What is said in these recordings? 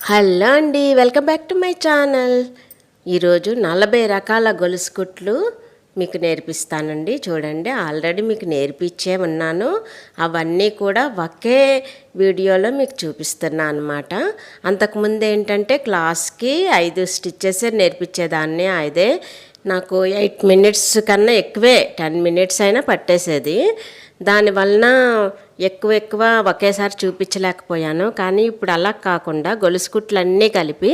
Hello అండి, welcome back to my channel. ఈరోజు 40 రకాల గొలుసు కుట్లు మీకు నేర్పిస్తానండి. చూడండి, ఆల్రెడీ మీకు నేర్పించే ఉన్నాను. అవన్నీ కూడా ఒకే వీడియోలో మీకు చూపిస్తున్నా అనమాట. అంతకుముందు ఏంటంటే క్లాస్కి 5 స్టిచ్చెస్ నేర్పించేదాన్ని. అదే నాకు 8 మినిట్స్ కన్నా ఎక్కువే, 10 మినిట్స్ అయినా పట్టేసేది. దానివలన ఎక్కువ ఒకేసారి చూపించలేకపోయాను. కానీ ఇప్పుడు అలా కాకుండా గొలుసు కుట్లన్నీ కలిపి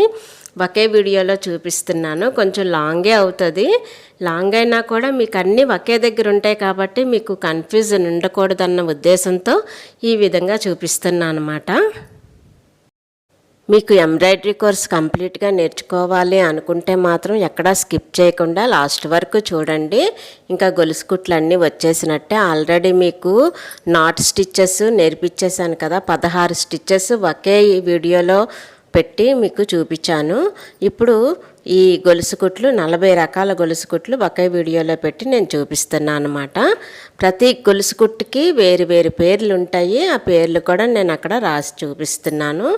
ఒకే వీడియోలో చూపిస్తున్నాను. కొంచెం లాంగే అవుతుంది. లాంగ్ అయినా కూడా మీకు అన్నీ ఒకే దగ్గర ఉంటాయి కాబట్టి మీకు కన్ఫ్యూజన్ ఉండకూడదన్న ఉద్దేశంతో ఈ విధంగా చూపిస్తున్నాను అన్నమాట. మీకు ఎంబ్రాయిడరీ కోర్స్ కంప్లీట్గా నేర్చుకోవాలి అనుకుంటే మాత్రం ఎక్కడా స్కిప్ చేయకుండా లాస్ట్ వరకు చూడండి. ఇంకా గొలుసు కుట్లు అన్నీ వచ్చేసినట్టే. ఆల్రెడీ మీకు నాట్ స్టిచ్చెస్ నేర్పించేశాను కదా, 16 స్టిచ్చెస్ ఒకే వీడియోలో పెట్టి మీకు చూపించాను. ఇప్పుడు ఈ గొలుసు కుట్లు 40 రకాల గొలుసు కుట్లు ఒకే వీడియోలో పెట్టి నేను చూపిస్తున్నాను అనమాట. ప్రతి గొలుసు కుట్టుకి వేరు వేరు పేర్లు ఉంటాయి. ఆ పేర్లు కూడా నేను అక్కడ రాసి చూపిస్తున్నాను.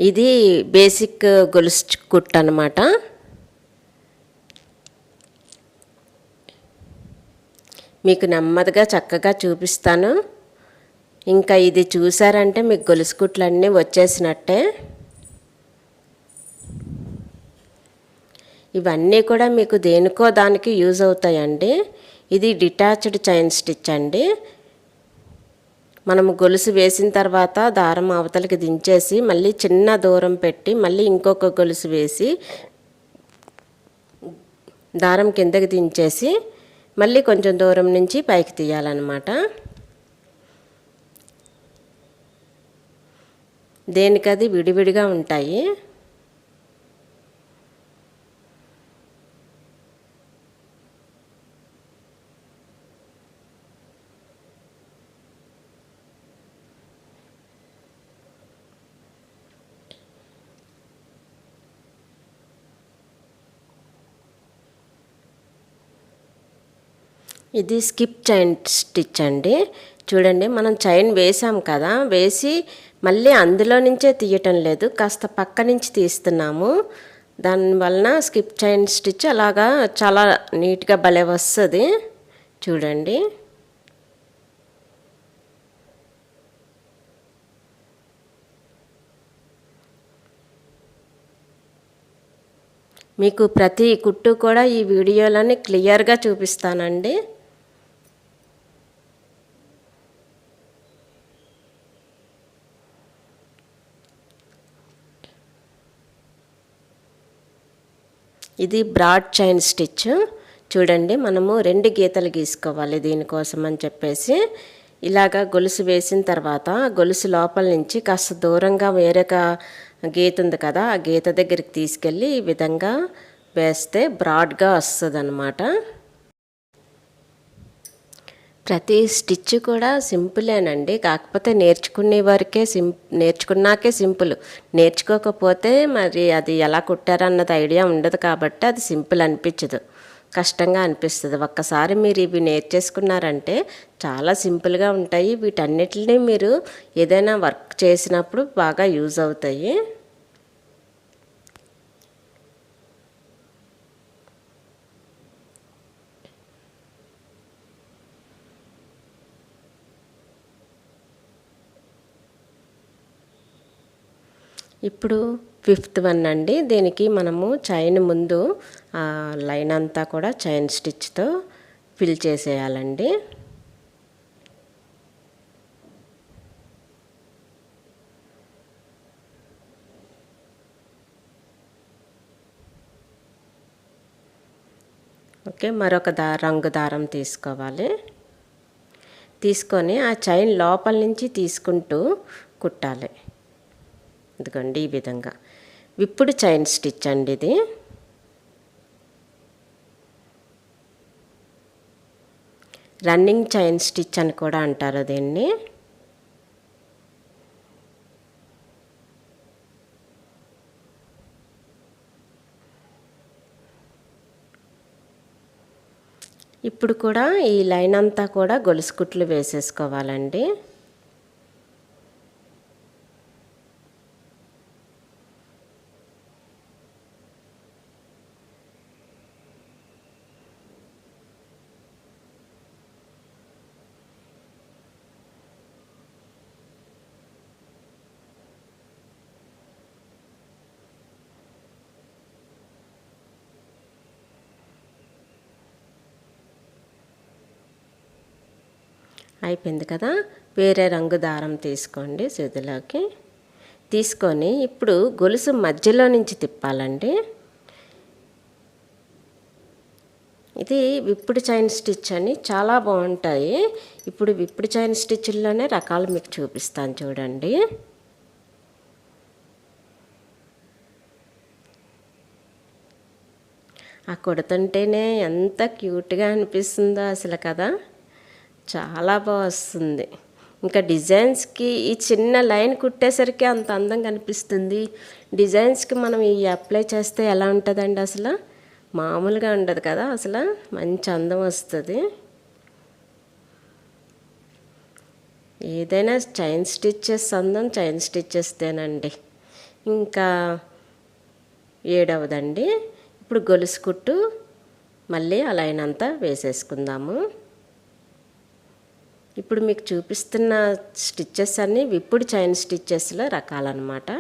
ఇది బేసిక్ గొలుసు కుట్టు అనమాట. మీకు నెమ్మదిగా చక్కగా చూపిస్తాను. ఇంకా ఇది చూసారంటే మీకు గొలుసు కుట్లు అన్నీ వచ్చేసినట్టే. ఇవన్నీ కూడా మీకు దేనికో దానికి యూజ్ అవుతాయండి. ఇది డిటాచ్డ్ చైన్ స్టిచ్ అండి. మనము గొలుసు వేసిన తర్వాత దారం అవతలకి దించేసి మళ్ళీ చిన్న దూరం పెట్టి మళ్ళీ ఇంకొక గొలుసు వేసి దారం కిందకి దించేసి మళ్ళీ కొంచెం దూరం నుంచి పైకి తీయాలన్నమాట. దేనికది విడివిడిగా ఉంటాయి. ఇది స్కిప్ చైన్ స్టిచ్ అండి. చూడండి, మనం చైన్ వేసాం కదా, వేసి మళ్ళీ అందులో నుంచే తీయటం లేదు, కాస్త పక్క నుంచి తీస్తున్నాము. దానివలన స్కిప్ చైన్ స్టిచ్ అలాగా చాలా నీట్గా భలే వస్తుంది. చూడండి, మీకు ప్రతి కుట్టు కూడా ఈ వీడియోలోని క్లియర్గా చూపిస్తానండి. ఇది బ్రాడ్ చైన్ స్టిచ్. చూడండి, మనము 2 గీతలు గీసుకోవాలి దీనికోసం అని చెప్పేసి. ఇలాగా గొలుసు వేసిన తర్వాత గొలుసు లోపల నుంచి కాస్త దూరంగా వేరొక గీత ఉంది కదా, ఆ గీత దగ్గరికి తీసుకెళ్ళి ఈ విధంగా వేస్తే బ్రాడ్గా వస్తుంది అన్నమాట. ప్రతి స్టిచ్ కూడా సింపులేనండి. కాకపోతే నేర్చుకునే వారికే నేర్చుకున్నాకే సింపుల్. నేర్చుకోకపోతే మరి అది ఎలా కుట్టారన్నది ఐడియా ఉండదు కాబట్టి అది సింపుల్ అనిపించదు, కష్టంగా అనిపిస్తుంది. ఒక్కసారి మీరు ఇవి నేర్చేసుకున్నారంటే చాలా సింపుల్గా ఉంటాయి. వీటన్నిటిని మీరు ఏదైనా వర్క్ చేసినప్పుడు బాగా యూజ్ అవుతాయి. ఇప్పుడు 5th వన్ అండి. దీనికి మనము చైన్ ముందు లైన్ అంతా కూడా చైన్ స్టిచ్తో ఫిల్ చేసేయాలండి. ఓకే, మరొక రంగు దారం తీసుకోవాలి. తీసుకొని ఆ చైన్ లోపల నుంచి తీసుకుంటూ కుట్టాలి. ఇదిగోండి, ఈ విధంగా విప్పుడు చైన్ స్టిచ్ అండి. ఇది రన్నింగ్ చైన్ స్టిచ్ అని కూడా అంటారు దీన్ని. ఇప్పుడు కూడా ఈ లైన్ అంతా కూడా గొలుసు కుట్లు వేసేసుకోవాలండి. అయిపోయింది కదా. వేరే రంగు దారం తీసుకోండి చేతిలోకి. తీసుకొని ఇప్పుడు గొలుసు మధ్యలో నుంచి తిప్పాలండి. ఇది విప్పుడు చైన్ స్టిచ్ అని చాలా బాగుంటాయి. ఇప్పుడు విప్పుడు చైన్ స్టిచ్ల్లోనే రకాలు మీకు చూపిస్తాను చూడండి. ఆ కుడుతుంటేనే ఎంత క్యూట్గా అనిపిస్తుందో అసలు కదా, చాలా బాగా వస్తుంది. ఇంకా డిజైన్స్కి ఈ చిన్న లైన్ కుట్టేసరికి అంత అందంగా అనిపిస్తుంది. డిజైన్స్కి మనం ఈ అప్లై చేస్తే ఎలా ఉంటుందండి, అసలు మామూలుగా ఉండదు కదా, అసలు మంచి అందం వస్తుంది. ఏదైనా చైన్ స్టిచ్చెస్ అందం చైన్ స్టిచ్చెస్తేనండి. ఇంకా 7వదండి. ఇప్పుడు గొలుసు కుట్టు మళ్ళీ ఆ లైన్ అంతా వేసేసుకుందాము. ఇప్పుడు మీకు చూపిస్తున్న స్టిచ్చెస్ అన్నీ విప్పుడు చైన్ స్టిచ్చెస్లో రకాలన్నమాట.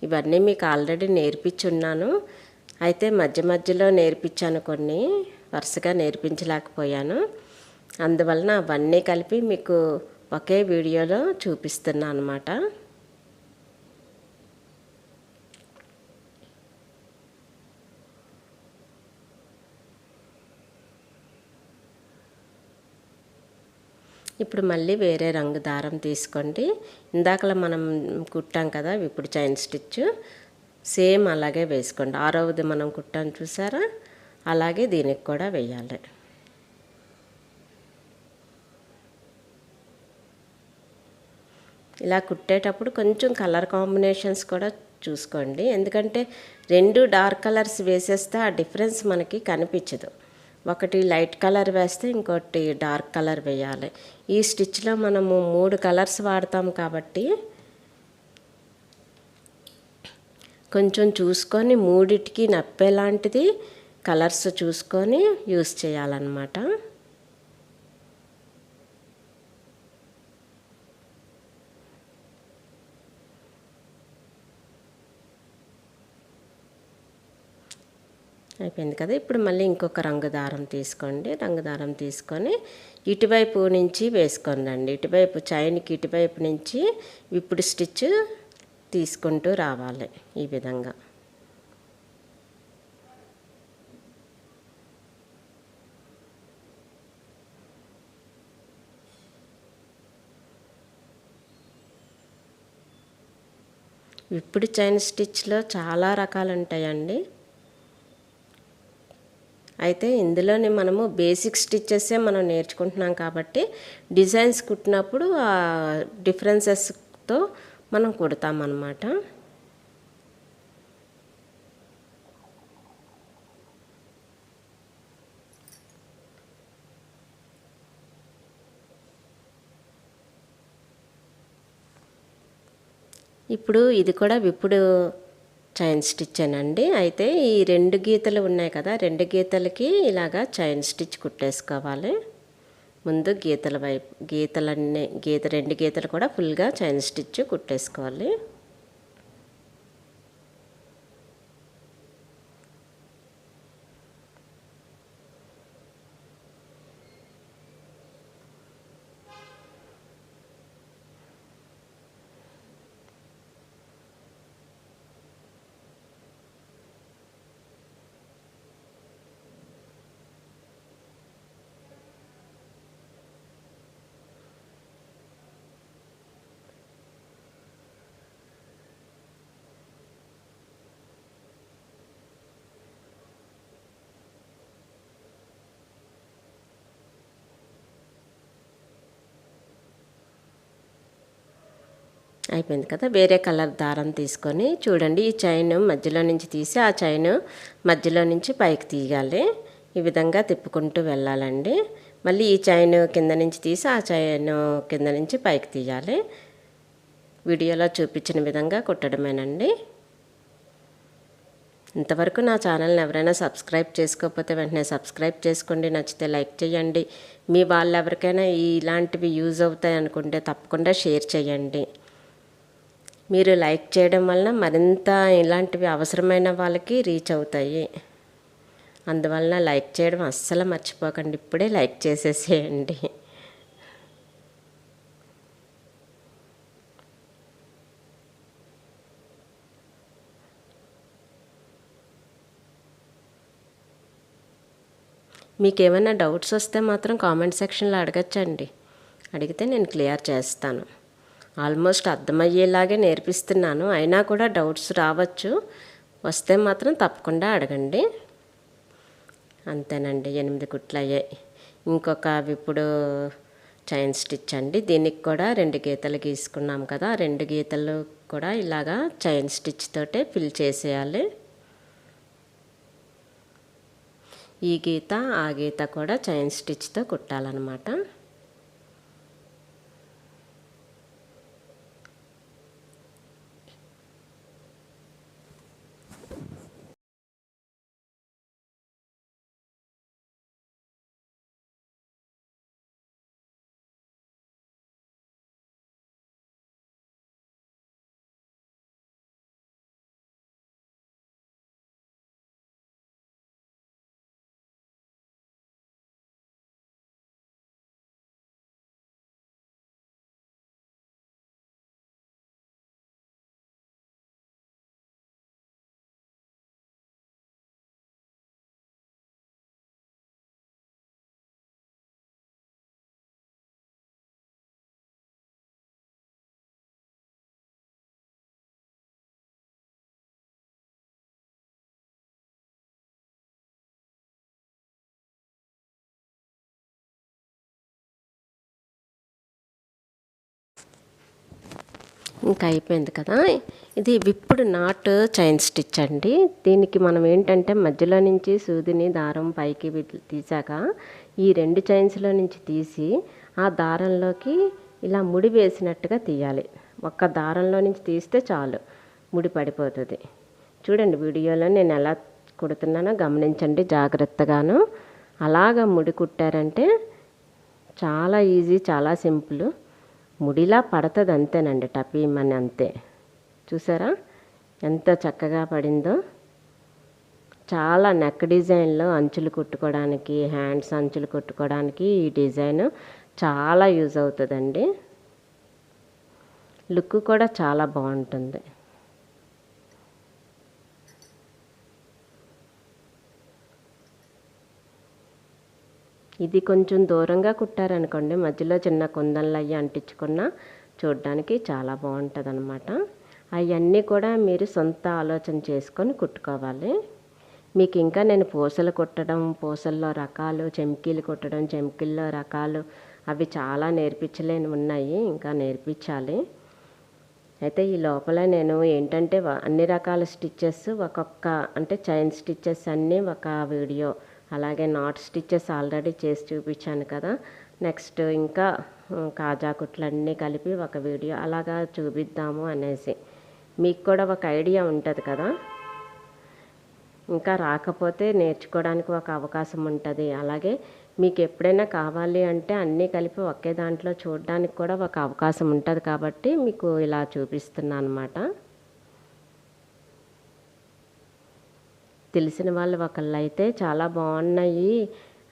ఇవన్నీ మీకు ఆల్రెడీ నేర్పించున్నాను. అయితే మధ్య మధ్యలో నేర్పించాను, కొన్ని వరుసగా నేర్పించలేకపోయాను. అందువలన అవన్నీ కలిపి మీకు ఒకే వీడియోలో చూపిస్తున్నాను అన్నమాట. ఇప్పుడు మళ్ళీ వేరే రంగు దారం తీసుకోండి. ఇందాకలా మనం కుట్టాం కదా ఇప్పుడు చైన్ స్టిచ్, సేమ్ అలాగే వేసుకోండి. 6వది మనం కుట్టాం చూసారా, అలాగే దీనికి కూడా వేయాలి. ఇలా కుట్టేటప్పుడు కొంచెం కలర్ కాంబినేషన్స్ కూడా చూసుకోండి. ఎందుకంటే 2 డార్క్ కలర్స్ వేసేస్తే ఆ డిఫరెన్స్ మనకి కనిపించదు. ఒకటి లైట్ కలర్ వేస్తే ఇంకోటి డార్క్ కలర్ వేయాలి. ఈ స్టిచ్లో మనము 3 కలర్స్ వాడతాం కాబట్టి కొంచెం చూసుకొని మూడిటికి నప్పేలాంటిది కలర్స్ చూసుకొని యూస్ చేయాలన్నమాట. అయిపోయింది కదా. ఇప్పుడు మళ్ళీ ఇంకొక రంగు దారం తీసుకోండి. రంగు దారం తీసుకొని ఇటువైపు నుంచి వేసుకోండి. ఇటువైపు చైన్కి ఇటువైపు నుంచి విప్పుడు స్టిచ్ తీసుకుంటూ రావాలి ఈ విధంగా. విప్పుడు చైన్ స్టిచ్లో చాలా రకాలు ఉంటాయండి. అయితే ఇందులోనే మనము బేసిక్ స్టిచ్చెసే మనం నేర్చుకుంటున్నాం కాబట్టి డిజైన్స్ కుట్టినప్పుడు ఆ డిఫరెన్సెస్తో మనం కుడతామన్నమాట. ఇప్పుడు ఇది కూడా విప్పుడు చైన్ స్టిచ్చేనండి. అయితే ఈ 2 గీతలు ఉన్నాయి కదా, 2 గీతలకి ఇలాగా చైన్ స్టిచ్ కుట్టేసుకోవాలి. ముందు గీతల వైపు గీతలన్నీ 2 గీతలు కూడా ఫుల్గా చైన్ స్టిచ్ కుట్టేసుకోవాలి. అయిపోయింది కదా. వేరే కలర్ దారం తీసుకొని చూడండి, ఈ చైన్ మధ్యలో నుంచి తీసి ఆ చైన్ మధ్యలో నుంచి పైకి తీయాలి. ఈ విధంగా తిప్పుకుంటూ వెళ్ళాలండి. మళ్ళీ ఈ చైన్ కింద నుంచి తీసి ఆ చైన్ కింద నుంచి పైకి తీయాలి. వీడియోలో చూపించిన విధంగా కుట్టడమేనండి. ఇంతవరకు నా ఛానల్ని ఎవరైనా సబ్స్క్రైబ్ చేసుకోకపోతే వెంటనే సబ్స్క్రైబ్ చేసుకోండి. నచ్చితే లైక్ చేయండి. మీ వాళ్ళు ఎవరికైనా ఇలాంటివి యూజ్ అవుతాయి అనుకుంటే తప్పకుండా షేర్ చేయండి. మీరు లైక్ చేయడం వలన మరింత ఇలాంటివి అవసరమైన వాళ్ళకి రీచ్ అవుతాయి. అందువలన లైక్ చేయడం అస్సలు మర్చిపోకండి. ఇప్పుడే లైక్ చేసేసేయండి. మీకు ఏమైనా డౌట్స్ వస్తే మాత్రం కామెంట్ సెక్షన్లో అడగచ్చండి, అడిగితే నేను క్లియర్ చేస్తాను. ఆల్మోస్ట్ అర్థమయ్యేలాగే నేర్పిస్తున్నాను, అయినా కూడా డౌట్స్ రావచ్చు, వస్తే మాత్రం తప్పకుండా అడగండి. అంతేనండి, 8 కుట్లు అయ్యాయి. ఇంకొక ఇప్పుడు చైన్ స్టిచ్ అండి. దీనికి కూడా 2 గీతలు గీసుకున్నాం కదా, 2 గీతలు కూడా ఇలాగా చైన్ స్టిచ్ తోటే ఫిల్ చేసేయాలి. ఈ గీత ఆ గీత కూడా చైన్ స్టిచ్తో కుట్టాలన్నమాట. ఇంకా అయిపోయింది కదా. ఇది విప్పుడు నాట్ చైన్ స్టిచ్ అండి. దీనికి మనం ఏంటంటే మధ్యలో నుంచి సూదిని దారం పైకి తీసాక ఈ 2 చైన్స్లో నుంచి తీసి ఆ దారంలోకి ఇలా ముడి వేసినట్టుగా తీయాలి. ఒక్క దారంలో నుంచి తీస్తే చాలు, ముడి పడిపోతుంది. చూడండి వీడియోలో నేను ఎలా కుడుతున్నానో గమనించండి జాగ్రత్తగాను. అలాగ ముడి కుట్టారంటే చాలా ఈజీ, చాలా సింపుల్. ముడిలా పడుతుంది అంతేనండి, టపీమని అంతే. చూసారా ఎంత చక్కగా పడిందో. చాలా నెక్ డిజైన్లో అంచులు కుట్టుకోవడానికి, హ్యాండ్స్ అంచులు కుట్టుకోవడానికి ఈ డిజైన్ చాలా యూజ్ అవుతుందండి. లుక్ కూడా చాలా బాగుంటుంది. ఇది కొంచెం దూరంగా కుట్టారనుకోండి, మధ్యలో చిన్న కుందన్లు అవి అంటించుకున్నా చూడడానికి చాలా బాగుంటుంది అన్నమాట. అవన్నీ కూడా మీరు సొంత ఆలోచన చేసుకొని కుట్టుకోవాలి. మీకు ఇంకా నేను పూసలు కుట్టడం, పూసల్లో రకాలు, చెమ్కీలు కుట్టడం, చెమ్కీల్లో రకాలు అవి చాలా నేర్పించలేని ఉన్నాయి, ఇంకా నేర్పించాలి. అయితే ఈ లోపల నేను ఏంటంటే అన్ని రకాల స్టిచ్చెస్ ఒక్కొక్క అంటే చైన్ స్టిచ్చెస్ అన్నీ ఒక వీడియో, అలాగే నాట్ స్టిచ్చెస్ ఆల్రెడీ చేసి చూపించాను కదా. నెక్స్ట్ ఇంకా కాజా కుట్లన్నీ కలిపి ఒక వీడియో అలాగా చూపిద్దాము అనేసి. మీకు కూడా ఒక ఐడియా ఉంటుంది కదా, ఇంకా రాకపోతే నేర్చుకోవడానికి ఒక అవకాశం ఉంటుంది. అలాగే మీకు ఎప్పుడైనా కావాలి అంటే అన్నీ కలిపి ఒకే దాంట్లో చూడడానికి కూడా ఒక అవకాశం ఉంటుంది కాబట్టి మీకు ఇలా చూపిస్తున్నాను అన్నమాట. తెలిసిన వాళ్ళు ఒకళ్ళు అయితే చాలా బాగున్నాయి,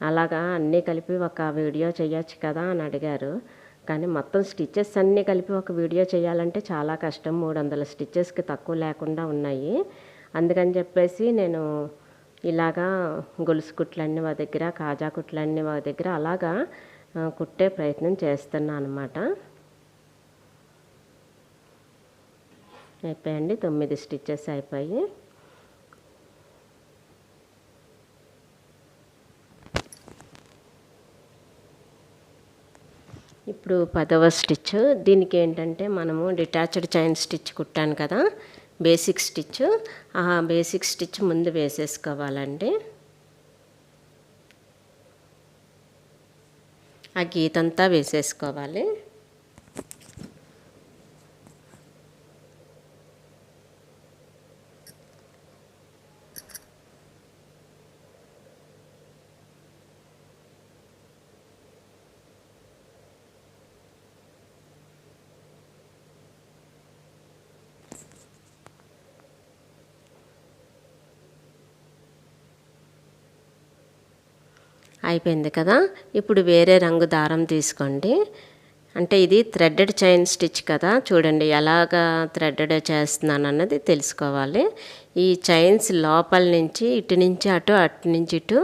అలాగా అన్నీ కలిపి ఒక వీడియో చేయొచ్చు కదా అని అడిగారు. కానీ మొత్తం స్టిచ్చెస్ అన్నీ కలిపి ఒక వీడియో చేయాలంటే చాలా కష్టం, 300 స్టిచ్చెస్కి తక్కువ లేకుండా ఉన్నాయి. అందుకని చెప్పేసి నేను ఇలాగా గొలుసు కుట్లన్నీ ఒక దగ్గర, కాజా కుట్లన్నీ ఒక దగ్గర అలాగా కుట్టే ప్రయత్నం చేస్తున్నాను అన్నమాట. అయిపోయండి, 9 స్టిచ్చెస్ అయిపోయి. ఇప్పుడు 10వ స్టిచ్. దీనికి ఏంటంటే మనము డిటాచ్డ్ చైన్ స్టిచ్ కుట్టాను కదా, బేసిక్ స్టిచ్. ఆ బేసిక్ స్టిచ్ ముందు వేసేసుకోవాలండి. ఆ గీతంతా వేసేసుకోవాలి. అయిపోయింది కదా. ఇప్పుడు వేరే రంగు దారం తీసుకోండి. అంటే ఇది థ్రెడెడ్ చైన్ స్టిచ్ కదా, చూడండి ఎలాగా థ్రెడెడ్ చేస్తున్నాను అన్నది తెలుసుకోవాలి. ఈ చైన్స్ లోపల నుంచి ఇటు నుంచి అటు అటు నుంచి ఇటు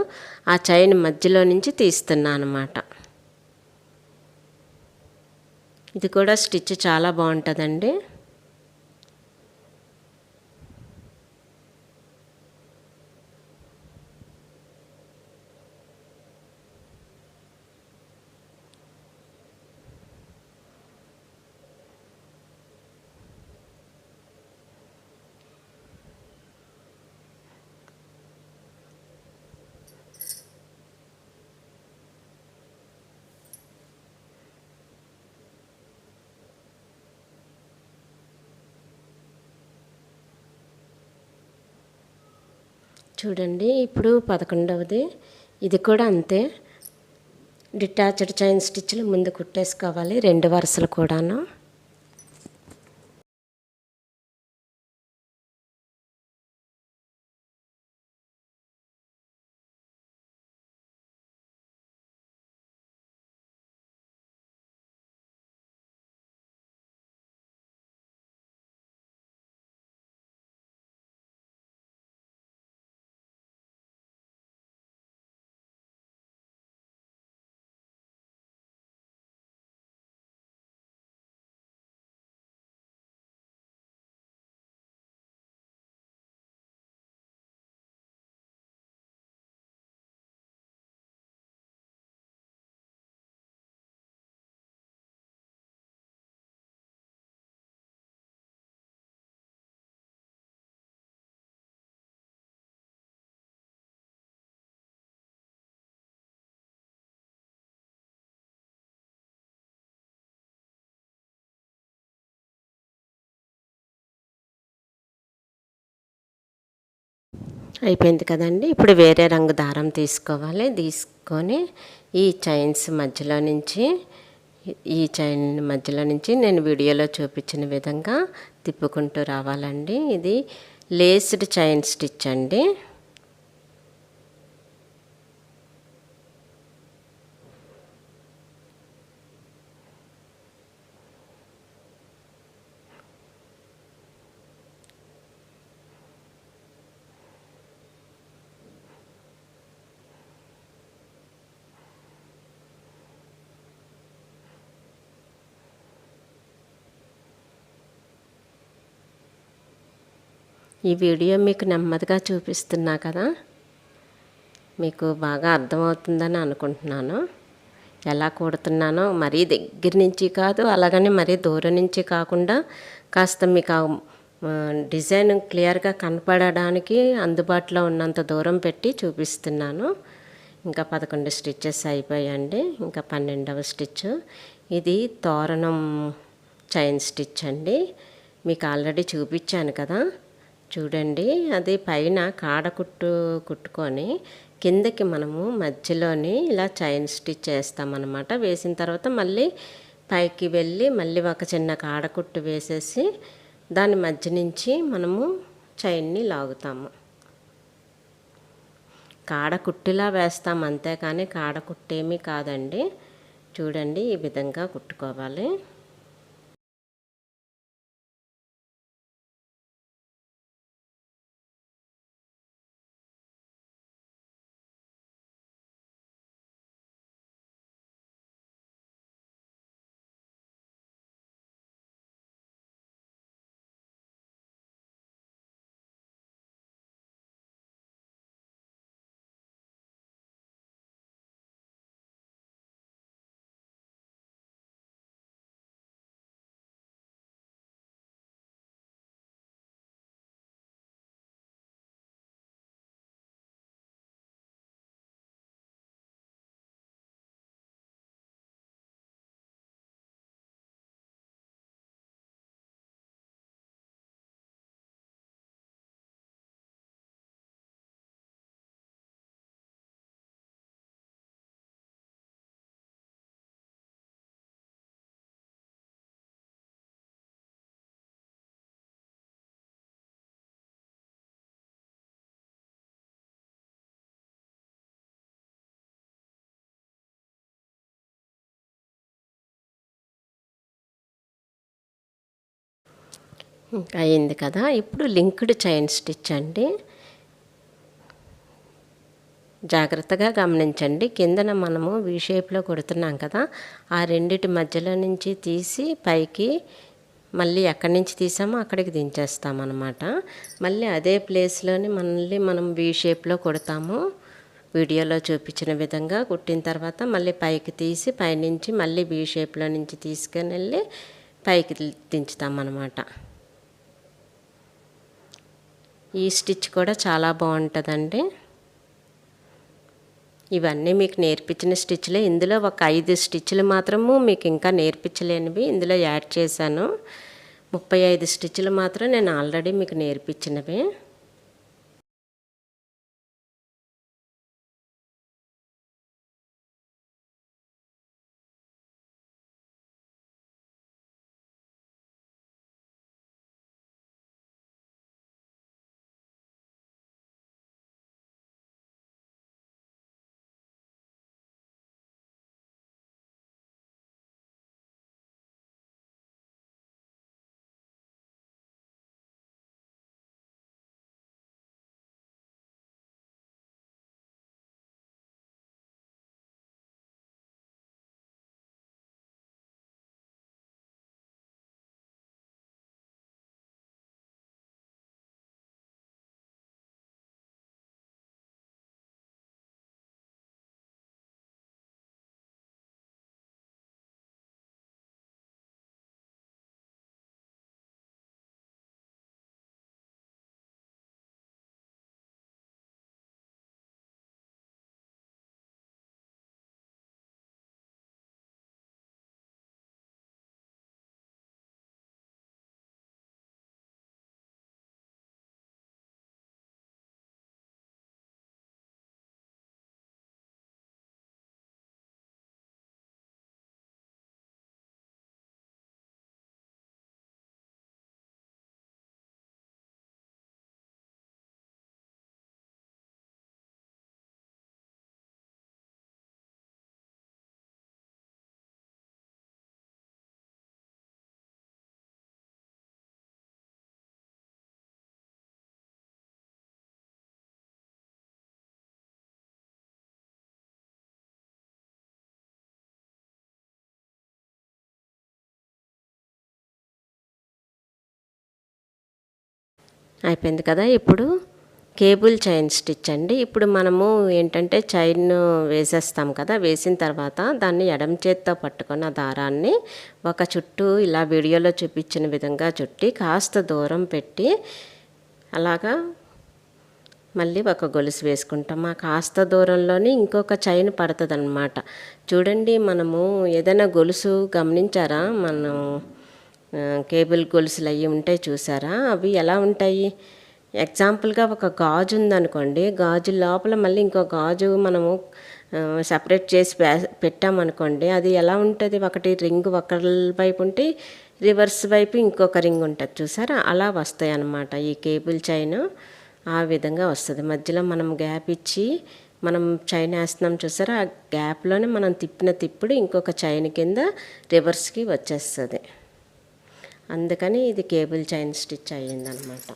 ఆ చైన్ మధ్యలో నుంచి తీస్తున్నాను అనమాట. ఇది కూడా స్టిచ్ చాలా బాగుంటుందండి. చూడండి ఇప్పుడు 11వది. ఇది కూడా అంతే, డిటాచ్డ్ చైన్ స్టిచ్లు ముందు కుట్టేసుకోవాలి 2 వరుసలు కూడాను. అయిపోయింది కదండి. ఇప్పుడు వేరే రంగు దారం తీసుకోవాలి. తీసుకొని ఈ చైన్స్ మధ్యలో నుంచి, ఈ చైన్ మధ్యలో నుంచి నేను వీడియోలో చూపించిన విధంగా తిప్పుకుంటూ రావాలండి. ఇది లేస్డ్ చైన్ స్టిచ్ అండి. ఈ వీడియో మీకు నెమ్మదిగా చూపిస్తున్నా కదా, మీకు బాగా అర్థమవుతుందని అనుకుంటున్నాను. ఎలా కుడుతున్నానో మరీ దగ్గర నుంచి కాదు, అలాగని మరీ దూరం నుంచి కాకుండా కాస్త మీకు డిజైన్ క్లియర్గా కనపడడానికి అందుబాటులో ఉన్నంత దూరం పెట్టి చూపిస్తున్నాను. ఇంకా 11 స్టిచ్చెస్ అయిపోయాయండి. ఇంకా 12వ స్టిచ్. ఇది తోరణం చైన్ స్టిచ్ అండి. మీకు ఆల్రెడీ చూపించాను కదా, చూడండి. అది పైన కాడ కుట్టుకొని కిందకి మనము మధ్యలోని ఇలా చైన్ స్టిచ్ వేస్తామన్నమాట. వేసిన తర్వాత మళ్ళీ పైకి వెళ్ళి మళ్ళీ ఒక చిన్న కాడ కుట్టు వేసేసి దాని మధ్య నుంచి మనము చైన్ని లాగుతాము. కాడ కుట్టులా వేస్తాం అంతేకాని కాడ కుట్టేమీ కాదండి. చూడండి, ఈ విధంగా కుట్టుకోవాలి. అయింది కదా. ఇప్పుడు లింక్డ్ చైన్ స్టిచ్ అండి. జాగ్రత్తగా గమనించండి. కిందన మనము వీ షేప్లో కుడుతున్నాం కదా, ఆ రెండిటి మధ్యలో నుంచి తీసి పైకి మళ్ళీ ఎక్కడి నుంచి తీసామో అక్కడికి దించేస్తాం అన్నమాట. మళ్ళీ అదే ప్లేస్లోని మనం వీ షేప్లో కుడతాము. వీడియోలో చూపించిన విధంగా కుట్టిన తర్వాత మళ్ళీ పైకి తీసి పైనుంచి మళ్ళీ వీ షేప్లో నుంచి తీసుకొని వెళ్ళి పైకి దించుతాం అన్నమాట. ఈ స్టిచ్ కూడా చాలా బాగుంటుందండి. ఇవన్నీ మీకు నేర్పించిన స్టిచ్లే. ఇందులో ఒక 5 స్టిచ్లు మాత్రము మీకు ఇంకా నేర్పించలేనివి ఇందులో యాడ్ చేశాను. 35 స్టిచ్లు మాత్రం నేను ఆల్రెడీ మీకు నేర్పించినవి. అయిపోయింది కదా. ఇప్పుడు కేబుల్ చైన్ స్టిచ్ అండి. ఇప్పుడు మనము ఏంటంటే చైన్ వేసేస్తాం కదా, వేసిన తర్వాత దాన్ని ఎడమ చేత్తో పట్టుకున్న దారాన్ని ఒక చుట్టూ ఇలా వీడియోలో చూపించిన విధంగా చుట్టి కాస్త దూరం పెట్టి అలాగా మళ్ళీ ఒక గొలుసు వేసుకుంటాం. ఆ కాస్త దూరంలోని ఇంకొక చైన్ పడుతుంది అన్నమాట. చూడండి, మనము ఏదైనా గొలుసు గమనించారా? మనం కేబుల్ గొలుసులు అవి ఉంటాయి చూసారా, అవి ఎలా ఉంటాయి? ఎగ్జాంపుల్గా ఒక గాజు ఉందనుకోండి, గాజు లోపల మళ్ళీ ఇంకో గాజు మనము సపరేట్ చేసి పెట్టామనుకోండి, అది ఎలా ఉంటుంది? ఒకటి రింగ్ ఒక వైపు ఉంటే రివర్స్ వైపు ఇంకొక రింగ్ ఉంటుంది చూసారా, అలా వస్తాయి అన్నమాట. ఈ కేబుల్ చైన్ ఆ విధంగా వస్తుంది. మధ్యలో మనం గ్యాప్ ఇచ్చి మనం చైన్ వేస్తున్నాం చూసారా, ఆ గ్యాప్లోనే మనం తిప్పిన తిప్పుడు ఇంకొక చైన్ కింద రివర్స్కి వచ్చేస్తుంది. అందుకని ఇది కేబుల్ చైన్ స్టిచ్ అయ్యిందనమాట.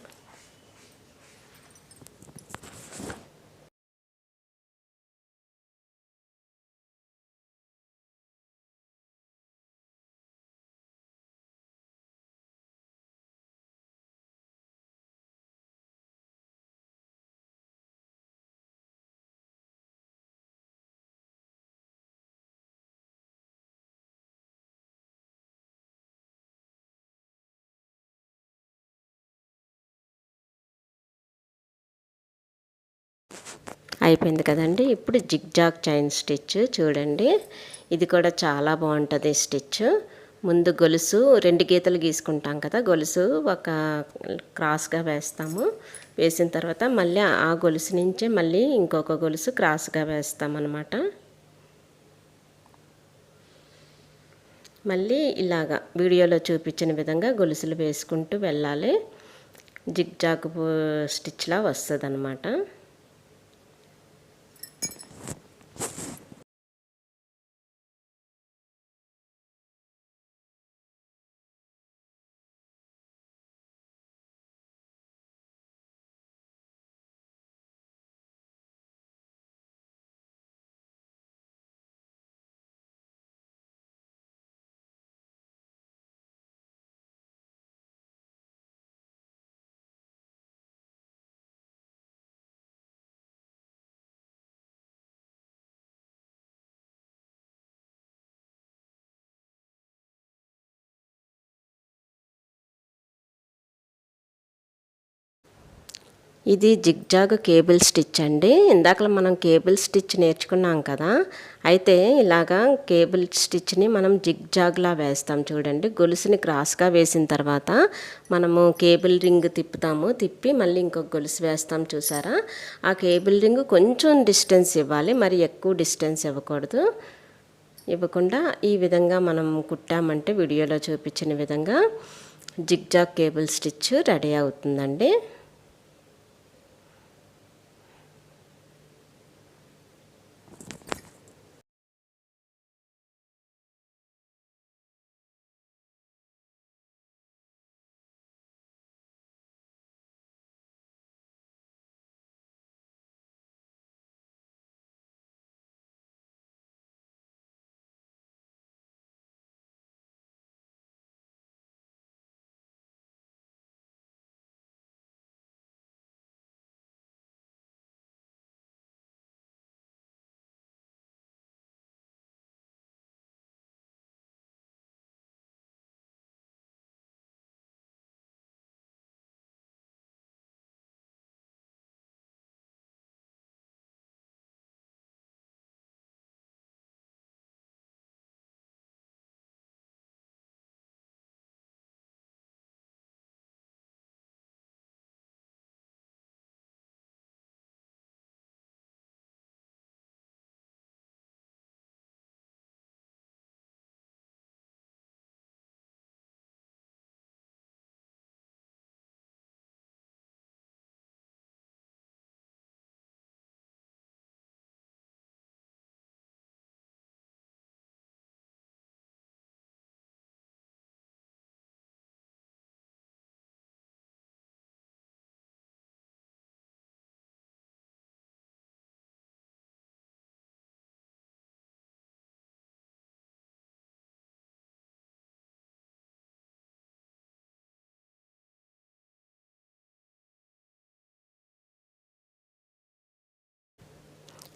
అయిపోయింది కదండి. ఇప్పుడు జిగ్జాగ్ చైన్ స్టిచ్ చూడండి, ఇది కూడా చాలా బాగుంటుంది స్టిచ్. ముందు గొలుసు 2 గీతలు గీసుకుంటాం కదా, గొలుసు ఒక క్రాస్గా వేస్తాము. వేసిన తర్వాత మళ్ళీ ఆ గొలుసు నుంచే మళ్ళీ ఇంకొక గొలుసు క్రాస్గా వేస్తాం అన్నమాట. మళ్ళీ ఇలాగా వీడియోలో చూపించిన విధంగా గొలుసులు వేసుకుంటూ వెళ్ళాలి. జిగ్జాగ్ స్టిచ్లా వస్తుంది అన్నమాట. ఇది జిగ్జాగ్ కేబుల్ స్టిచ్ అండి. ఇందాక మనం కేబుల్ స్టిచ్ నేర్చుకున్నాం కదా, అయితే ఇలాగా కేబుల్ స్టిచ్ని మనం జిగ్జాగ్లా వేస్తాం చూడండి. గొలుసుని క్రాస్గా వేసిన తర్వాత మనము కేబుల్ రింగ్ తిప్పుతాము, తిప్పి మళ్ళీ ఇంకొక గొలుసు వేస్తాం చూసారా. ఆ కేబుల్ రింగ్ కొంచెం డిస్టెన్స్ ఇవ్వాలి, మరి ఎక్కువ డిస్టెన్స్ ఇవ్వకూడదు. ఇవ్వకుండా ఈ విధంగా మనం కుట్టామంటే వీడియోలో చూపించిన విధంగా జిగ్జాగ్ కేబుల్ స్టిచ్ రెడీ అవుతుందండి.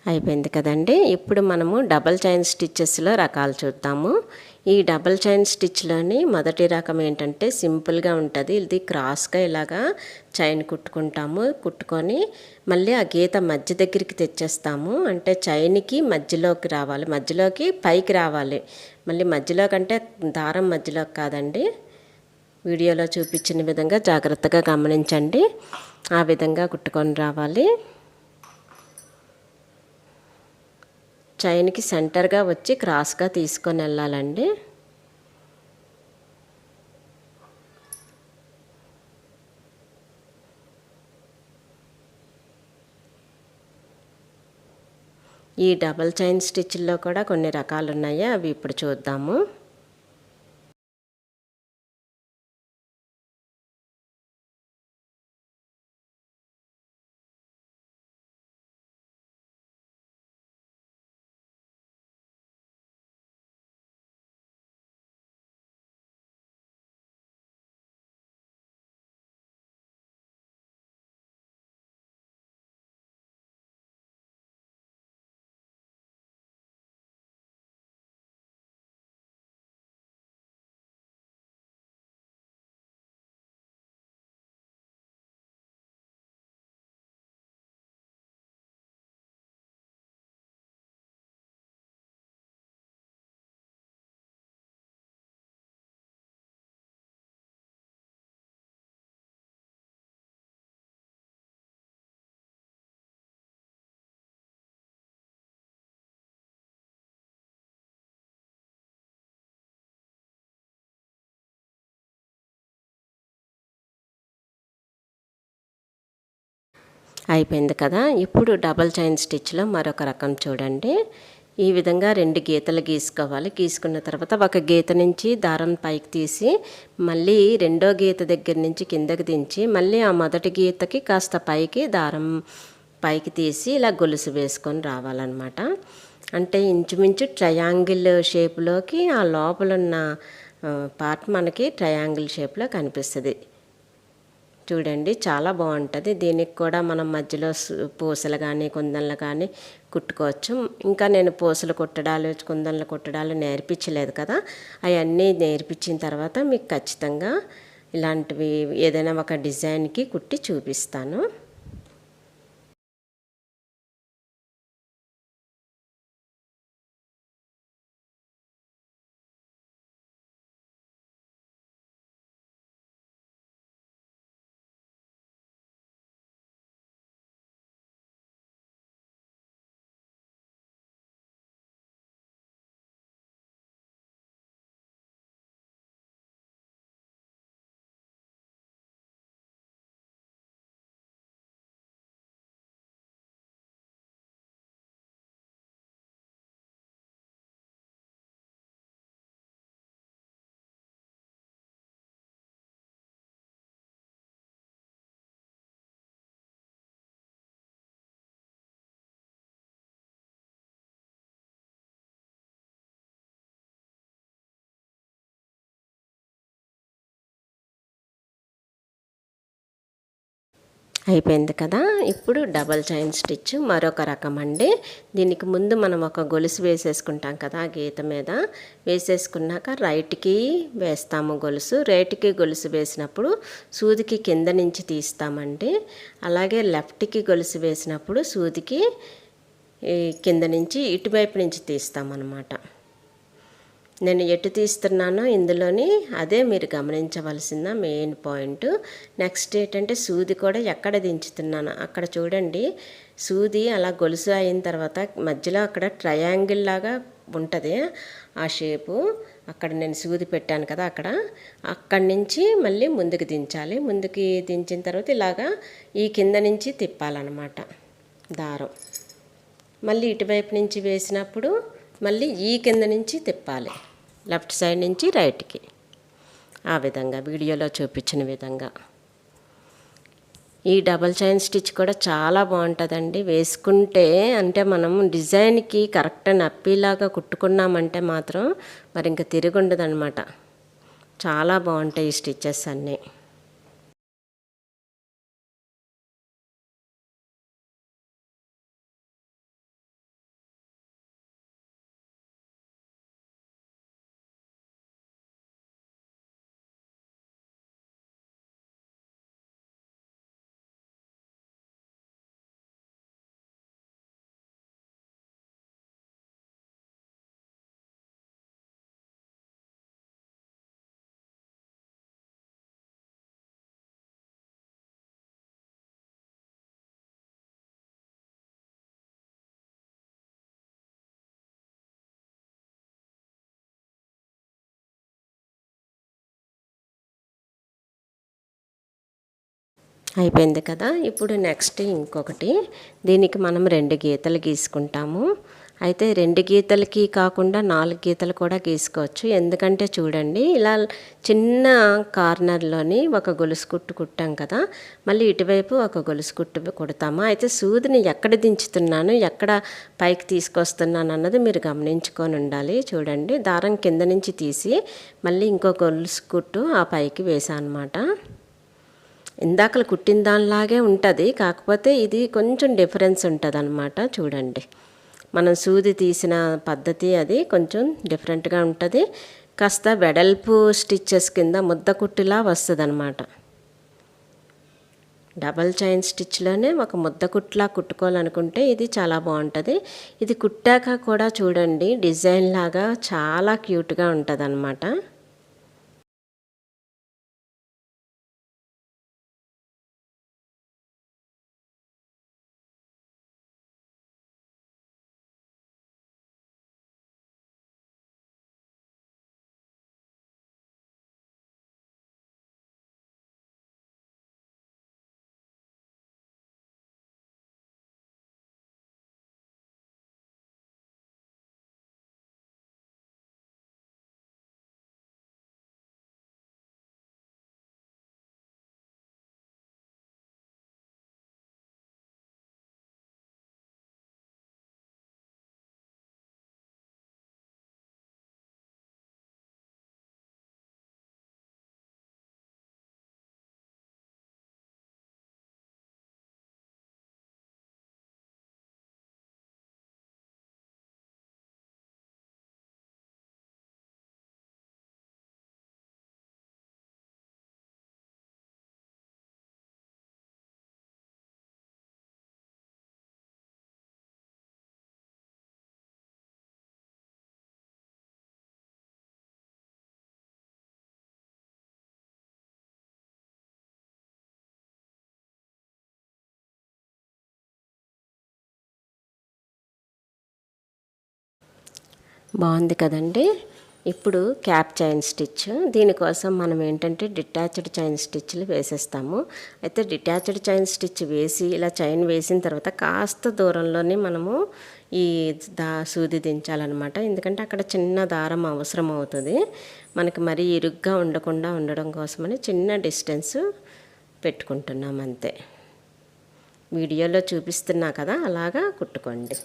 అయిపోయింది కదండి. ఇప్పుడు మనము డబల్ చైన్ స్టిచ్చెస్లో రకాలు చూద్దాము. ఈ డబల్ చైన్ స్టిచ్లోని మొదటి రకం ఏంటంటే సింపుల్గా ఉంటుంది. ఇది క్రాస్గా ఇలాగా చైన్ కుట్టుకుంటాము, కుట్టుకొని మళ్ళీ ఆ గీత మధ్య దగ్గరికి తెచ్చేస్తాము. అంటే చైన్కి మధ్యలోకి రావాలి, మధ్యలోకి పైకి రావాలి. మళ్ళీ మధ్యలో కంటే దారం మధ్యలోకి కాదండి. వీడియోలో చూపించిన విధంగా జాగ్రత్తగా గమనించండి. ఆ విధంగా కుట్టుకొని రావాలి. చైన్కి సెంటర్గా వచ్చి క్రాస్గా తీసుకొని వెళ్ళాలండి. ఈ డబల్ చైన్ స్టిచ్ల్లో కూడా కొన్ని రకాలు ఉన్నాయి, అవి ఇప్పుడు చూద్దాము. అయిపోయింది కదా. ఇప్పుడు డబల్ చైన్ స్టిచ్లో మరొక రకం చూడండి. ఈ విధంగా 2 గీతలు గీసుకోవాలి. గీసుకున్న తర్వాత ఒక గీత నుంచి దారం పైకి తీసి మళ్ళీ రెండో గీత దగ్గర నుంచి కిందకి దించి మళ్ళీ ఆ మొదటి గీతకి కాస్త పైకి దారం పైకి తీసి ఇలా గొలుసు వేసుకొని రావాలన్నమాట. అంటే ఇంచుమించు ట్రయాంగిల్ షేప్లోకి ఆ లోపలున్న పార్ట్ మనకి ట్రయాంగిల్ షేప్లో కనిపిస్తుంది. చూడండి, చాలా బాగుంటుంది. దీనికి కూడా మనం మధ్యలో పూసలు కానీ కుందన్లు కానీ కుట్టుకోవచ్చు. ఇంకా నేను పూసలు కుట్టడాలు కుందన్లు కుట్టడాలు నేర్పించలేదు కదా, అవన్నీ నేర్పించిన తర్వాత మీకు ఖచ్చితంగా ఇలాంటివి ఏదైనా ఒక డిజైన్కి కుట్టి చూపిస్తాను. అయిపోయింది కదా. ఇప్పుడు డబల్ చైన్ స్టిచ్ మరొక రకం అండి. దీనికి ముందు మనం ఒక గొలుసు వేసేసుకుంటాం కదా గీత మీద. వేసేసుకున్నాక రైట్కి వేస్తాము గొలుసు. రైట్కి గొలుసు వేసినప్పుడు సూదికి కింద నుంచి తీస్తామండి. అలాగే లెఫ్ట్కి గొలుసు వేసినప్పుడు సూదికి కింద నుంచి ఇటువైపు నుంచి తీస్తామన్నమాట. నేను ఎటు తీస్తున్నానో ఇందులోని అదే మీరు గమనించవలసిన మెయిన్ పాయింట్. నెక్స్ట్ ఏంటంటే సూది కూడా ఎక్కడ దించుతున్నాను అక్కడ చూడండి. సూది అలా గొలుసు అయిన తర్వాత మధ్యలో అక్కడ ట్రయాంగిల్ లాగా ఉంటుంది ఆ షేపు. అక్కడ నేను సూది పెట్టాను కదా అక్కడి నుంచి మళ్ళీ ముందుకు దించాలి. ముందుకి దించిన తర్వాత ఇలాగా ఈ కింద నుంచి తిప్పాలన్నమాట దారం. మళ్ళీ ఇటువైపు నుంచి వేసినప్పుడు మళ్ళీ ఈ కింద నుంచి తిప్పాలి, లెఫ్ట్ సైడ్ నుంచి రైట్కి. ఆ విధంగా వీడియోలో చూపించిన విధంగా. ఈ డబల్ చైన్ స్టిచ్ కూడా చాలా బాగుంటుందండి వేసుకుంటే. అంటే మనం డిజైన్కి కరెక్ట్ నప్పిలాగా కుట్టుకున్నామంటే మాత్రం మరి ఇంకా తిరుగుండదనమాట. చాలా బాగుంటాయి ఈ స్టిచ్చెస్ అన్నీ. అయిపోయింది కదా. ఇప్పుడు నెక్స్ట్ ఇంకొకటి. దీనికి మనం 2 గీతలు గీసుకుంటాము. అయితే 2 గీతలకి కాకుండా 4 గీతలు కూడా గీసుకోవచ్చు. ఎందుకంటే చూడండి ఇలా చిన్న కార్నర్లోని ఒక గొలుసు కుట్టు కుట్టాం కదా, మళ్ళీ ఇటువైపు ఒక గొలుసు కుట్టు కుడతాము. అయితే సూదిని ఎక్కడ దించుతున్నాను ఎక్కడ పైకి తీసుకొస్తున్నాను అన్నది మీరు గమనించుకొని ఉండాలి. చూడండి దారం కింద నుంచి తీసి మళ్ళీ ఇంకో గొలుసు కుట్టు ఆ పైకి వేసాను అన్నమాట. ఇందాకలు కుట్టిన దానిలాగే ఉంటుంది, కాకపోతే ఇది కొంచెం డిఫరెన్స్ ఉంటుంది అన్నమాట. చూడండి మనం సూది తీసిన పద్ధతి అది కొంచెం డిఫరెంట్గా ఉంటుంది. కాస్త వెడల్పు స్టిచ్చెస్ కింద ముద్ద కుట్టులా వస్తుంది అన్నమాట. డబల్ చైన్ స్టిచ్లోనే ఒక ముద్ద కుట్టులా కుట్టుకోవాలనుకుంటే ఇది చాలా బాగుంటుంది. ఇది కుట్టాక కూడా చూడండి డిజైన్ లాగా చాలా క్యూట్గా ఉంటుంది అన్నమాట. బాగుంది కదండి. ఇప్పుడు క్యాప్ చైన్ స్టిచ్. దీనికోసం మనం ఏంటంటే డిటాచ్డ్ చైన్ స్టిచ్లు వేసేస్తాము. అయితే డిటాచ్డ్ చైన్ స్టిచ్ వేసి ఇలా చైన్ వేసిన తర్వాత కాస్త దూరంలోనే మనము ఈ సూది దించాలన్నమాట. ఎందుకంటే అక్కడ చిన్న దారం అవసరం అవుతుంది మనకి. మరీ ఇరుగ్గా ఉండకుండా ఉండడం కోసమని చిన్న డిస్టెన్స్ పెట్టుకుంటున్నాం అంతే. వీడియోలో చూపిస్తున్నా కదా అలాగా కుట్టుకోండి.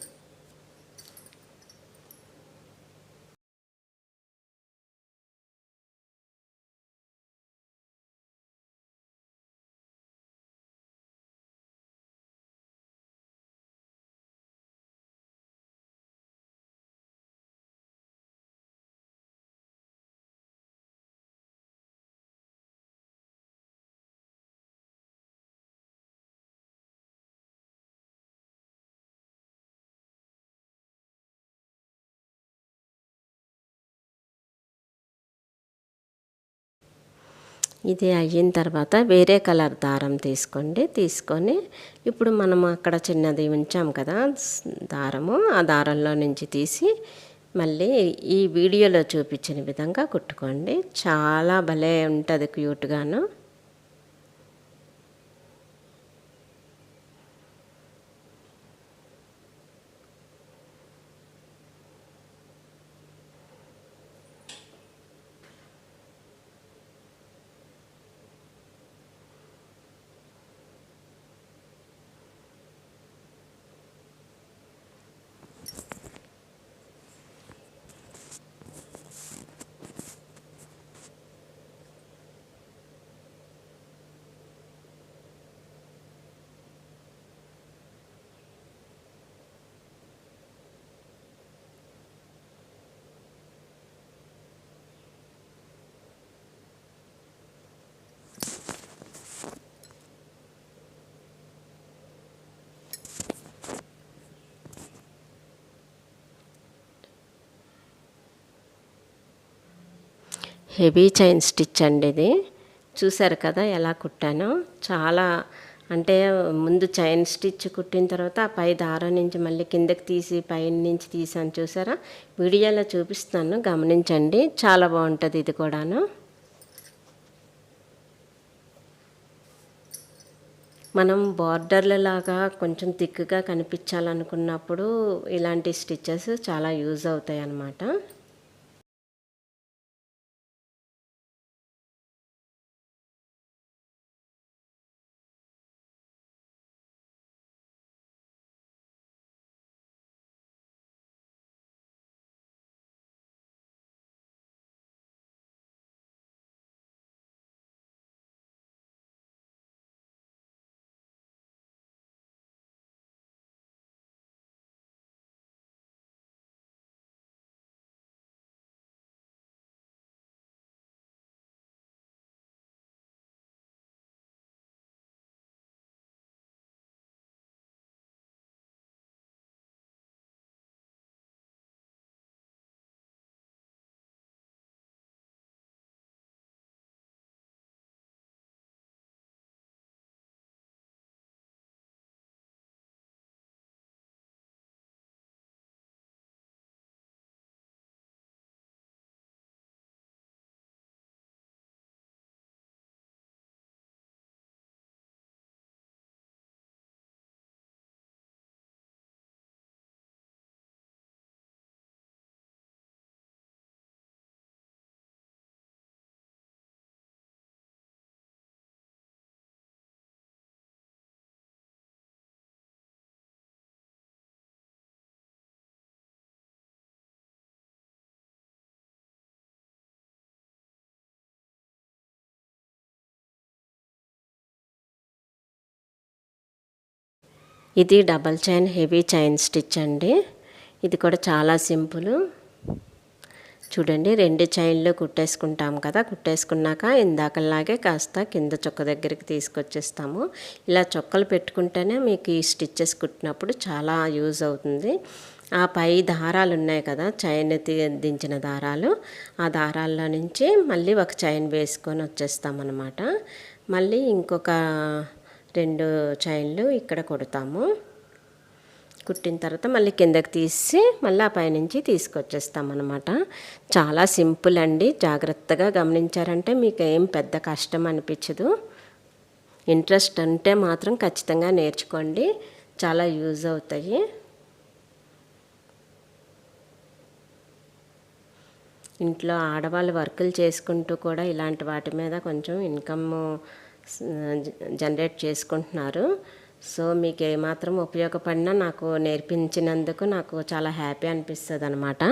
ఇది అయిన తర్వాత వేరే కలర్ దారం తీసుకోండి. తీసుకొని ఇప్పుడు మనం అక్కడ చిన్నది ఉంచాం కదా దారము, ఆ దారంలో నుంచి తీసి మళ్ళీ ఈ వీడియోలో చూపించిన విధంగా కుట్టుకోండి. చాలా భలే ఉంటుంది క్యూట్గాను. హెవీ చైన్ స్టిచ్ అండి ఇది. చూసారు కదా ఎలా కుట్టానో. చాలా అంటే ముందు చైన్ స్టిచ్ కుట్టిన తర్వాత ఆ పై దారం నుంచి మళ్ళీ కిందకి తీసి పైన నుంచి తీసాను చూసారా. వీడియోలో చూపిస్తాను, గమనించండి. చాలా బాగుంటుంది ఇది కూడాను. మనం బార్డర్ల లాగా కొంచెం థిక్గా కనిపించాలనుకున్నప్పుడు ఇలాంటి స్టిచ్చెస్ చాలా యూజ్ అవుతాయి అన్నమాట. ఇది double chain heavy chain stitch అండి. ఇది కూడా చాలా సింపుల్. చూడండి, 2 చైన్లు కుట్టేసుకుంటాం కదా. కుట్టేసుకున్నాక ఇందాకలాగే కాస్త కింద చొక్క దగ్గరికి తీసుకొచ్చేస్తాము. ఇలా చొక్కలు పెట్టుకుంటేనే మీకు ఈ స్టిచ్చెస్ కుట్టినప్పుడు చాలా యూజ్ అవుతుంది. ఆ పై దారాలు ఉన్నాయి కదా, చైన్ దించిన దారాలు, ఆ దారాల్లో నుంచి మళ్ళీ ఒక చైన్ వేసుకొని వచ్చేస్తామన్నమాట. మళ్ళీ ఇంకొక 2 చైన్లు ఇక్కడ కుడతాము. కుట్టిన తర్వాత మళ్ళీ కిందకి తీసి మళ్ళీ ఆ పైనుంచి తీసుకొచ్చేస్తామన్నమాట. చాలా సింపుల్ అండి. జాగ్రత్తగా గమనించారంటే మీకు ఏం పెద్ద కష్టం అనిపించదు. ఇంట్రెస్ట్ అంటే మాత్రం ఖచ్చితంగా నేర్చుకోండి, చాలా యూజ్ అవుతాయి. ఇంట్లో ఆడవాళ్ళు వర్కులు చేసుకుంటూ కూడా ఇలాంటి వాటి మీద కొంచెం ఇన్కమ్ జనరేట్ చేసుకుంటున్నారు. సో మీకు ఏమాత్రం ఉపయోగపడినా నాకు నేర్పించినందుకు నాకు చాలా హ్యాపీ అనిపిస్తుంది అన్నమాట.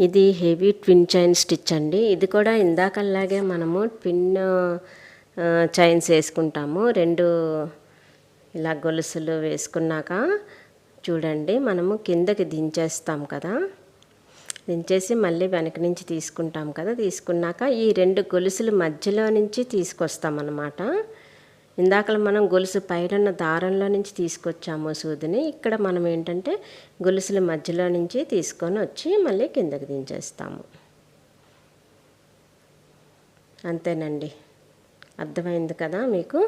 ఇది హెవీ ట్విన్ చైన్ స్టిచ్ అండి. ఇది కూడా ఇందాకలాగే మనము ట్విన్ చైన్స్ వేసుకుంటాము. 2 ఇలా గొలుసులు వేసుకున్నాక చూడండి మనము కిందకి దించేస్తాం కదా, దించేసి మళ్ళీ వెనక నుంచి తీసుకుంటాం కదా, తీసుకున్నాక ఈ 2 గొలుసుల మధ్యలో నుంచి తీసుకొస్తాం అన్నమాట. ఇందాకలా మనం గొలుసు పైన దారంలో నుంచి తీసుకొచ్చాము సూదిని. ఇక్కడ మనం ఏంటంటే గొలుసుల మధ్యలో నుంచి తీసుకొని వచ్చి మళ్ళీ కిందకి దించేస్తాము. అంతేనండి. అర్థమైంది కదా మీకు?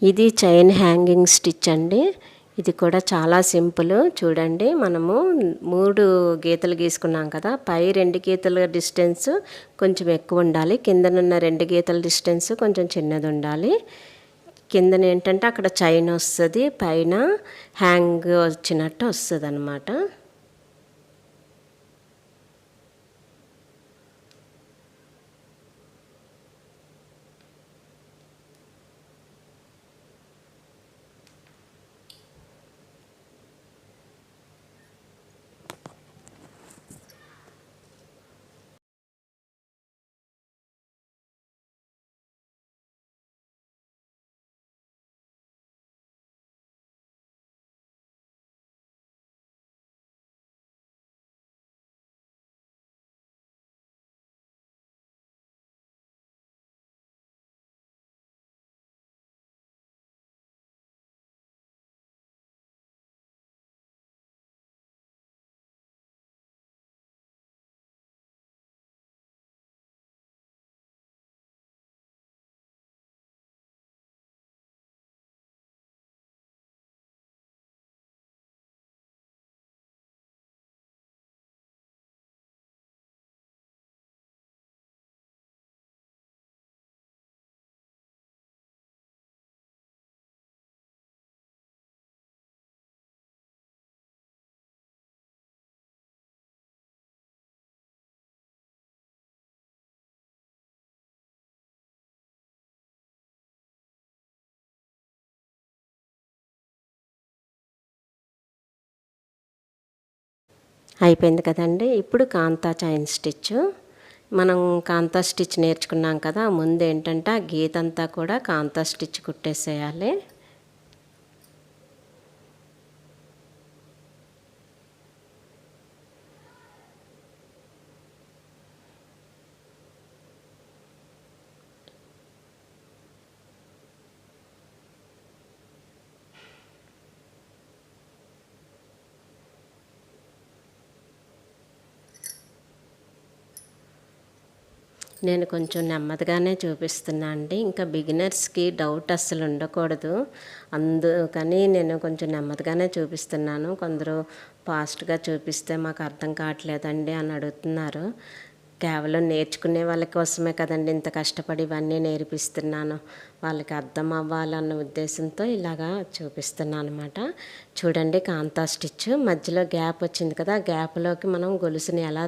ఇది చైన్ హ్యాంగింగ్ స్టిచ్ అండి. ఇది కూడా చాలా సింపుల్. చూడండి మనము 3 గీతలు గీసుకున్నాం కదా, పై 2 గీతల డిస్టెన్స్ కొంచెం ఎక్కువ ఉండాలి, కిందనున్న 2 గీతల డిస్టెన్స్ కొంచెం చిన్నది ఉండాలి. కిందన ఏంటంటే అక్కడ చైన్ వస్తుంది, పైన హ్యాంగ్ వచ్చినట్టు వస్తుంది అన్నమాట. అయిపోయింది కదండి. ఇప్పుడు కాంతా చైన్ స్టిచ్. మనం కాంతా స్టిచ్ నేర్చుకున్నాం కదా, ముందు ఏంటంటే ఆ గీతంతా కూడా కాంతా స్టిచ్ కుట్టేసేయాలి. నేను కొంచెం నెమ్మదిగానే చూపిస్తున్నా అండి. ఇంకా బిగినర్స్కి డౌట్ అస్సలు ఉండకూడదు, అందుకని నేను కొంచెం నెమ్మదిగానే చూపిస్తున్నాను. కొందరు ఫాస్ట్గా చూపిస్తే మాకు అర్థం కావట్లేదండి అని అడుగుతున్నారు. కేవలం నేర్చుకునే వాళ్ళ కోసమే కదండి ఇంత కష్టపడి ఇవన్నీ నేర్పిస్తున్నాను. వాళ్ళకి అర్థం అవ్వాలన్న ఉద్దేశంతో ఇలాగా చూపిస్తున్నాను అనమాట. చూడండి, కాంతా స్టిచ్ మధ్యలో గ్యాప్ వచ్చింది కదా, ఆ గ్యాప్లోకి మనం గొలుసుని ఎలా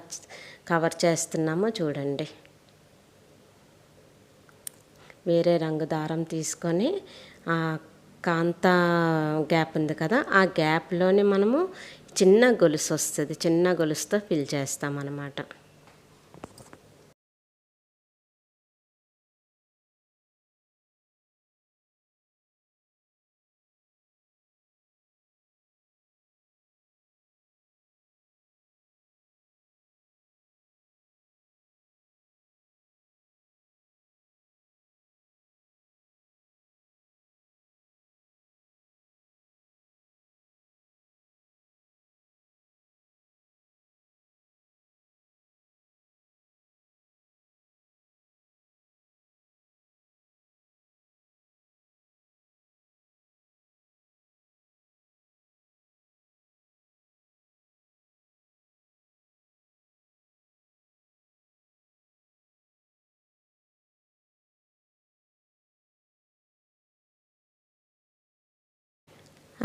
కవర్ చేస్తున్నామో చూడండి. వేరే రంగు దారం తీసుకొని ఆ కాంతా గ్యాప్ ఉంది కదా, ఆ గ్యాప్లోని మనము చిన్న గొలుసు వస్తుంది, చిన్న గొలుసుతో ఫిల్ చేస్తామన్నమాట.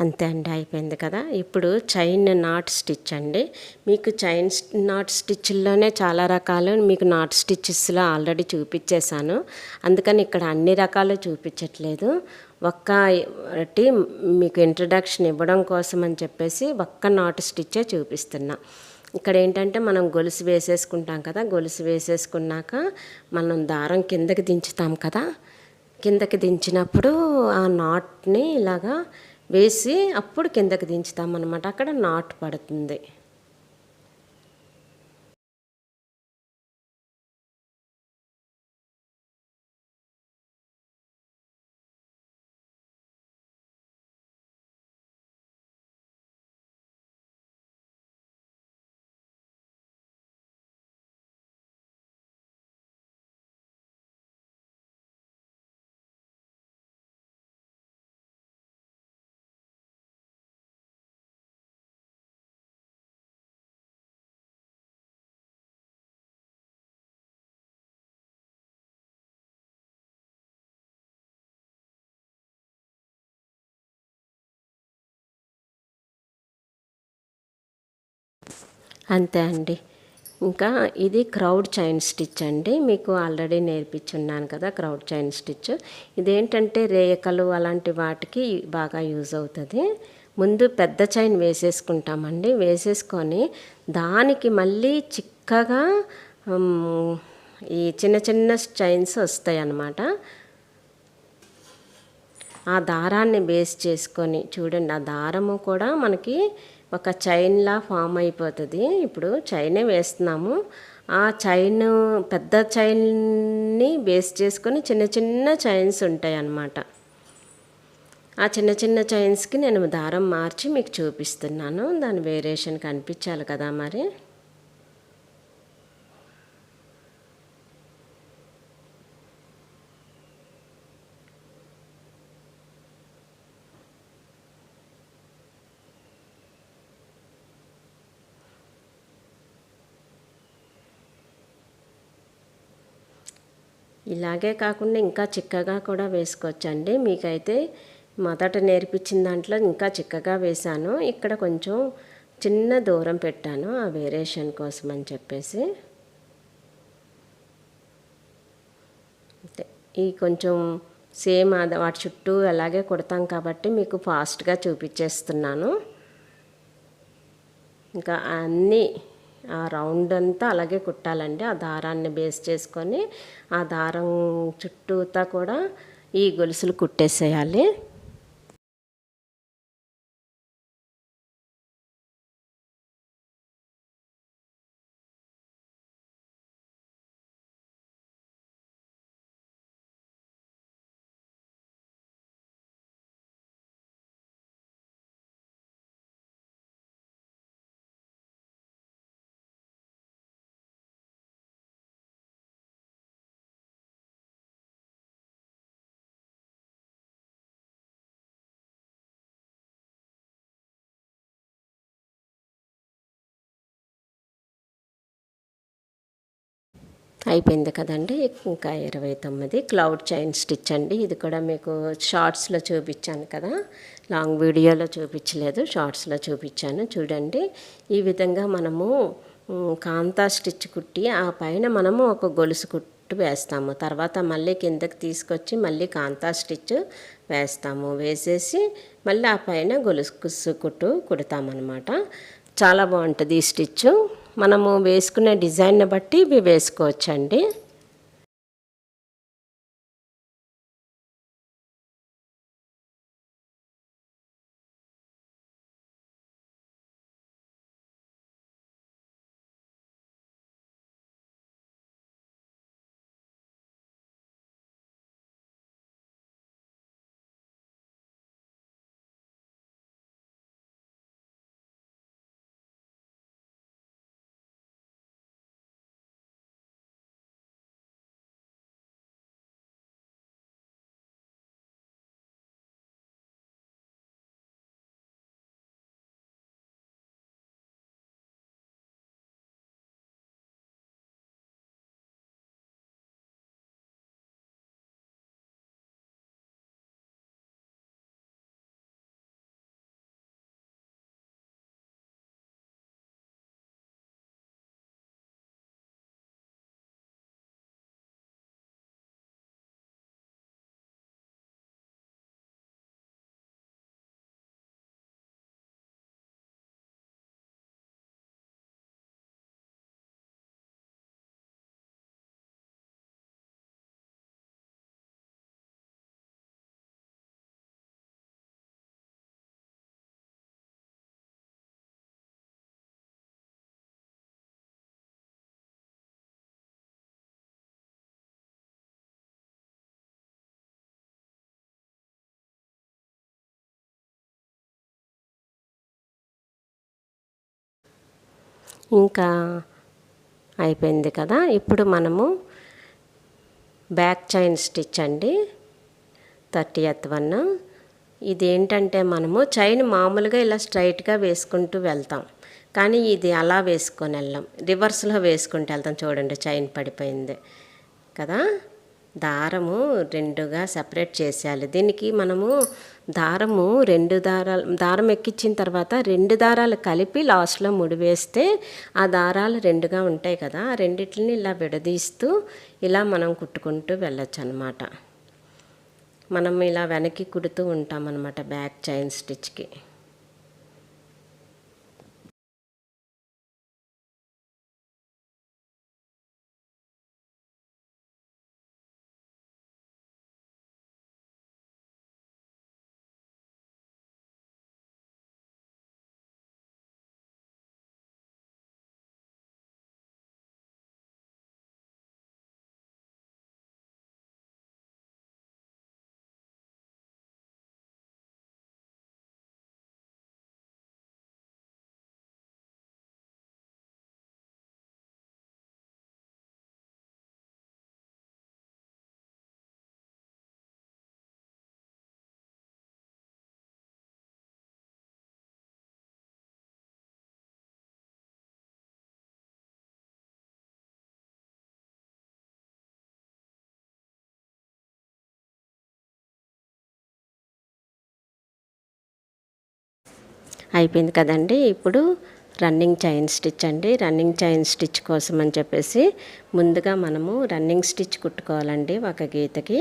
అంతే అండి, అయిపోయింది కదా. ఇప్పుడు చైన్ నాట్ స్టిచ్ అండి. మీకు చైన్ నాట్ స్టిచ్ల్లోనే చాలా రకాలు మీకు నాట్ స్టిచ్చెస్లో ఆల్రెడీ చూపించేశాను, అందుకని ఇక్కడ అన్ని రకాలు చూపించట్లేదు. ఒక్కటి మీకు ఇంట్రడక్షన్ ఇవ్వడం కోసం అని చెప్పేసి ఒక్క నాట్ స్టిచ్చే చూపిస్తున్నా. ఇక్కడ ఏంటంటే మనం గొలుసు వేసేసుకుంటాం కదా, గొలుసు వేసేసుకున్నాక మనం దారం కిందకి దించుతాం కదా, కిందకి దించినప్పుడు ఆ నాట్ని ఇలాగా వేసి అప్పుడు కిందకి దించుతామన్నమాట, అక్కడ నాట్ పడుతుంది. అంతే అండి. ఇంకా ఇది క్రౌడ్ చైన్ స్టిచ్ అండి, మీకు ఆల్రెడీ నేర్పించున్నాను కదా క్రౌడ్ చైన్ స్టిచ్. ఇదేంటంటే రేఖలు అలాంటి వాటికి బాగా యూజ్ అవుతుంది. ముందు పెద్ద చైన్ వేసేసుకుంటామండి, వేసేసుకొని దానికి మళ్ళీ చిక్కగా ఈ చిన్న చిన్న చైన్స్ వస్తాయి అన్నమాట. ఆ దారాన్ని బేస్ చేసుకొని చూడండి, ఆ దారము కూడా మనకి ఒక చైన్లా ఫామ్ అయిపోతుంది. ఇప్పుడు చైనే వేస్తున్నాము, ఆ చైన్ పెద్ద చైన్ని బేస్ చేసుకొని చిన్న చిన్న చైన్స్ ఉంటాయి అన్నమాట. ఆ చిన్న చిన్న చైన్స్కి నేను దారం మార్చి మీకు చూపిస్తున్నాను, దాని వేరియేషన్ కనిపించాలి కదా మరి. ఇలాగే కాకుండా ఇంకా చిక్కగా కూడా వేసుకోవచ్చండి. మీకైతే మొదట నేర్పించిన దాంట్లో ఇంకా చిక్కగా వేశాను, ఇక్కడ కొంచెం చిన్న దూరం పెట్టాను ఆ వేరియేషన్ కోసం అని చెప్పేసి. ఈ కొంచెం సేమ్ వాటి చుట్టూ అలాగే కుడతాం కాబట్టి మీకు ఫాస్ట్గా చూపించేస్తున్నాను. ఇంకా అన్నీ ఆ రౌండ్ అంతా అలాగే కుట్టాలండి. ఆ దారాన్ని బేస్ చేసుకొని ఆ దారం చుట్టూతా కూడా ఈ గొలుసులు కుట్టేసేయాలి. అయిపోయింది కదండి. ఇంకా 29 క్లౌడ్ చైన్ స్టిచ్ అండి. ఇది కూడా మీకు షార్ట్స్లో చూపించాను కదా, లాంగ్ వీడియోలో చూపించలేదు, షార్ట్స్లో చూపించాను చూడండి. ఈ విధంగా మనము కాంతా స్టిచ్ కుట్టి ఆ పైన మనము ఒక గొలుసు కుట్టు వేస్తాము. తర్వాత మళ్ళీ కిందకి తీసుకొచ్చి మళ్ళీ కాంతా స్టిచ్ వేస్తాము. వేసేసి మళ్ళీ ఆ పైన గొలుసు కుట్టు కుడతామన్నమాట. చాలా బాగుంటుంది ఈ స్టిచ్. మనము వేసుకునే డిజైన్ని బట్టి ఇవి వేసుకోవచ్చండి. ఇంకా అయిపోయింది కదా. ఇప్పుడు మనము బ్యాక్ చైన్ స్టిచ్ అండి, 30th వన్. ఇదేంటంటే మనము చైన్ మామూలుగా ఇలా స్ట్రైట్గా వేసుకుంటూ వెళ్తాం, కానీ ఇది అలా వేసుకొని వెళ్ళాం, రివర్స్లో వేసుకుంటూ వెళ్తాం. చూడండి చైన్ పడిపోయింది కదా. దారము రెండుగా సపరేట్ చేసేయాలి. దీనికి మనము దారము దారం ఎక్కించిన తర్వాత 2 దారాలు కలిపి లాస్ట్లో ముడి వేస్తే ఆ దారాలు 2గా ఉంటాయి కదా, ఆ రెండిటిని ఇలా విడదీస్తూ ఇలా మనం కుట్టుకుంటూ వెళ్ళొచ్చు అన్నమాట. మనం ఇలా వెనక్కి కుడుతూ ఉంటామన్నమాట బ్యాక్ చైన్ స్టిచ్కి. అయిపోయింది కదండి. ఇప్పుడు రన్నింగ్ చైన్ స్టిచ్ అండి. రన్నింగ్ చైన్ స్టిచ్ కోసం అని చెప్పేసి ముందుగా మనము రన్నింగ్ స్టిచ్ కుట్టుకోవాలండి ఒక గీతకి.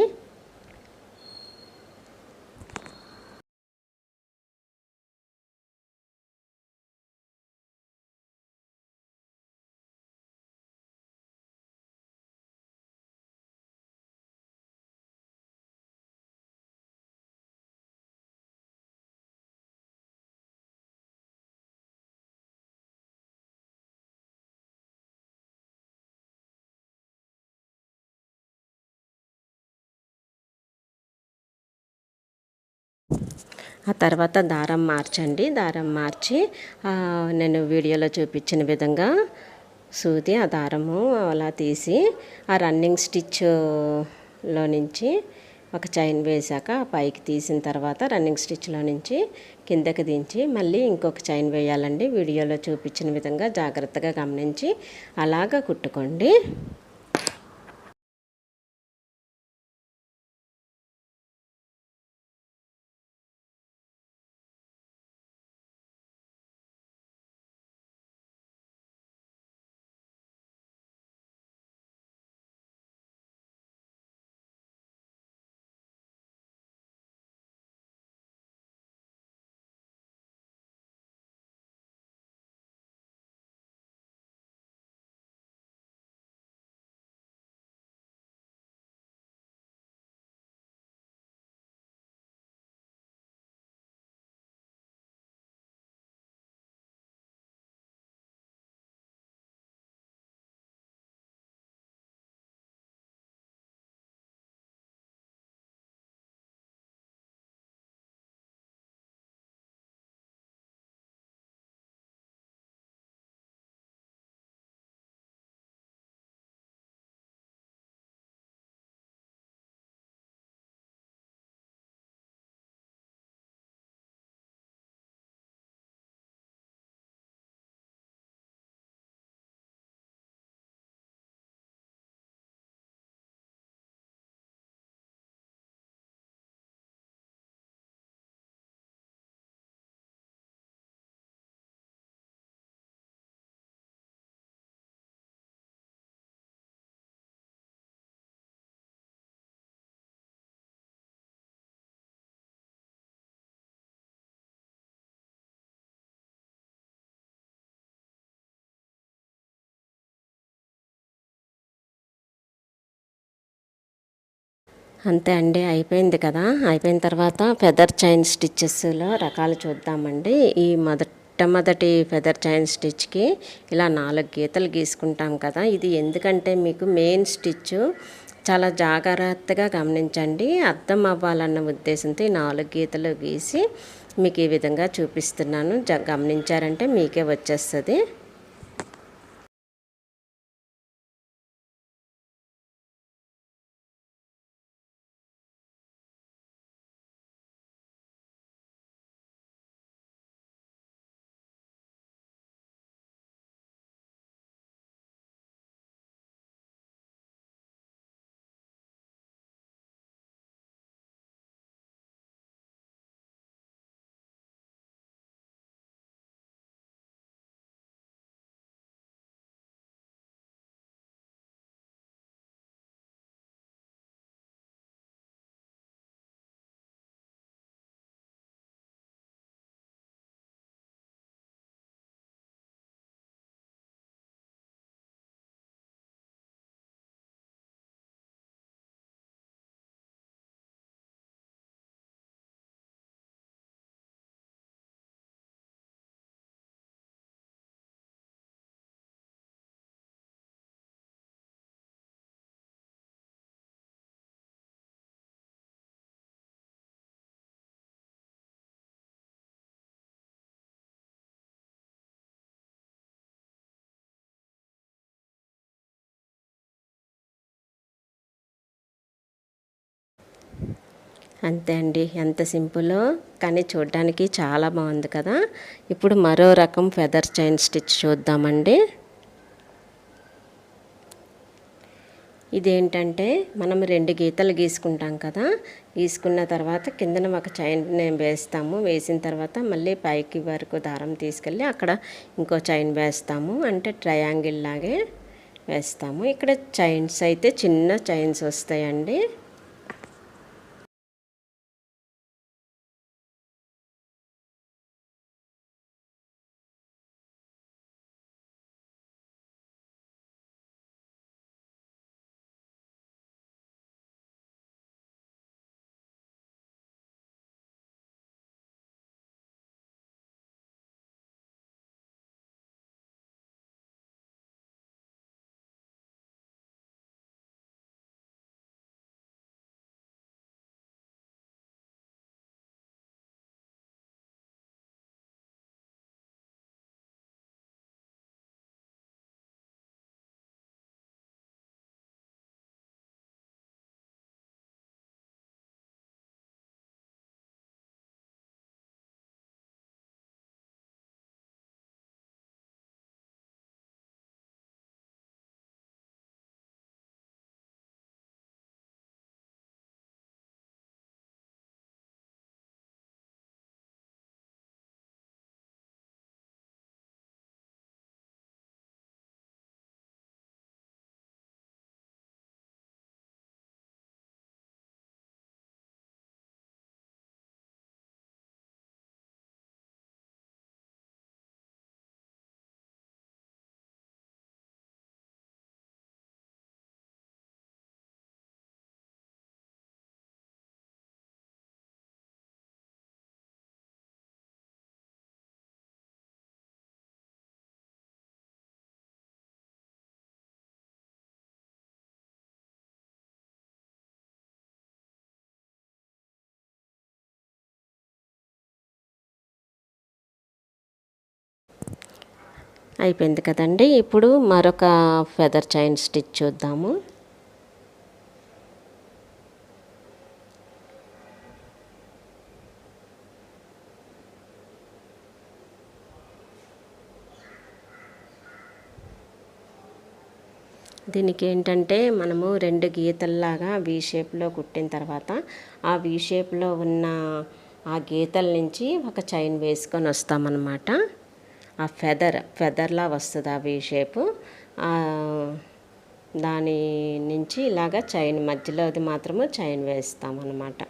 ఆ తర్వాత దారం మార్చండి. దారం మార్చి నేను వీడియోలో చూపించిన విధంగా సూది ఆ దారము అలా తీసి ఆ రన్నింగ్ స్టిచ్లో నుంచి ఒక చైన్ వేసాక పైకి తీసిన తర్వాత రన్నింగ్ స్టిచ్లో నుంచి కిందకి దించి మళ్ళీ ఇంకొక చైన్ వేయాలండి. వీడియోలో చూపించిన విధంగా జాగ్రత్తగా గమనించి అలాగా కుట్టుకోండి. అంతే అండి, అయిపోయింది కదా. అయిపోయిన తర్వాత ఫెదర్ చైన్ స్టిచ్చెస్లో రకాలు చూద్దామండి. ఈ మొట్టమొదటి ఫెదర్ చైన్ స్టిచ్కి ఇలా 4 గీతలు గీసుకుంటాం కదా. ఇది ఎందుకంటే మీకు మెయిన్ స్టిచ్ చాలా జాగ్రత్తగా గమనించండి, అర్థం అవ్వాలన్న ఉద్దేశంతో ఈ 4 గీతలు గీసి మీకు ఈ విధంగా చూపిస్తున్నాను. గమనించారంటే మీకే వచ్చేస్తుంది. అంతే అండి, ఎంత సింపుల్ కానీ చూడడానికి చాలా బాగుంది కదా. ఇప్పుడు మరో రకం ఫెదర్ చైన్ స్టిచ్ చూద్దామండి. ఇదేంటంటే మనం 2 గీతలు గీసుకుంటాం కదా. గీసుకున్న తర్వాత కిందన ఒక చైన్ వేస్తాము. వేసిన తర్వాత మళ్ళీ పైకి వరకు దారం తీసుకెళ్ళి అక్కడ ఇంకో చైన్ వేస్తాము. అంటే ట్రయాంగిల్ లాగే వేస్తాము. ఇక్కడ చైన్స్ అయితే చిన్న చైన్స్ వస్తాయండి. అయిపోయింది కదండి. ఇప్పుడు మరొక ఫెదర్ చైన్ స్టిచ్ చూద్దాము. దీనికి ఏంటంటే మనము 2 గీతల్లాగా వీ షేప్లో కుట్టిన తర్వాత ఆ వీ షేప్లో ఉన్న ఆ గీతల నుంచి ఒక చైన్ వేసుకొని వస్తామన్నమాట. ఆ ఫెదర్లా వస్తుంది ఆ వీ షేపు. దాని నుంచి ఇలాగ చైన్ మధ్యలోది మాత్రము చైన్ వేస్తామన్నమాట.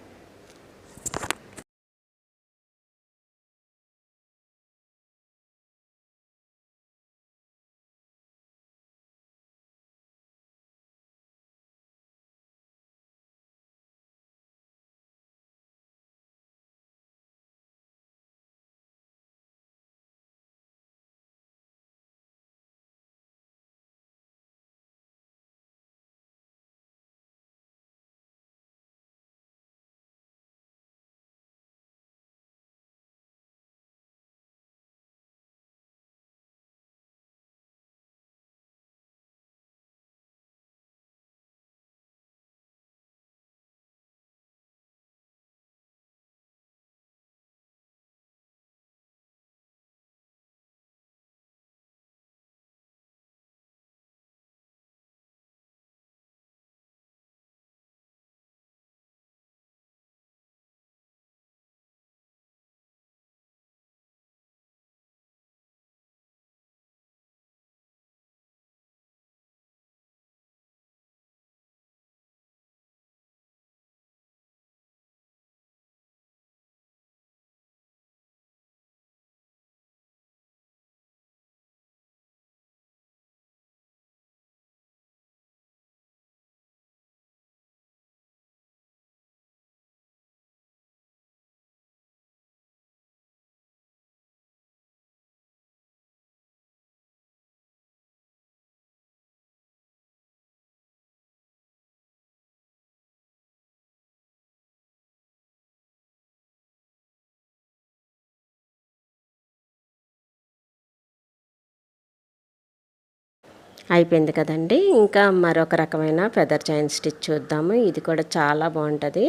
అయిపోయింది కదండి. ఇంకా మరొక రకమైన ఫెదర్ చైన్ స్టిచ్ చూద్దాము. ఇది కూడా చాలా బాగుంటుంది.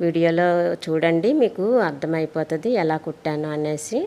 వీడియోలో చూడండి, మీకు అర్థమైపోతుంది ఎలా కుట్టాను అనేసి.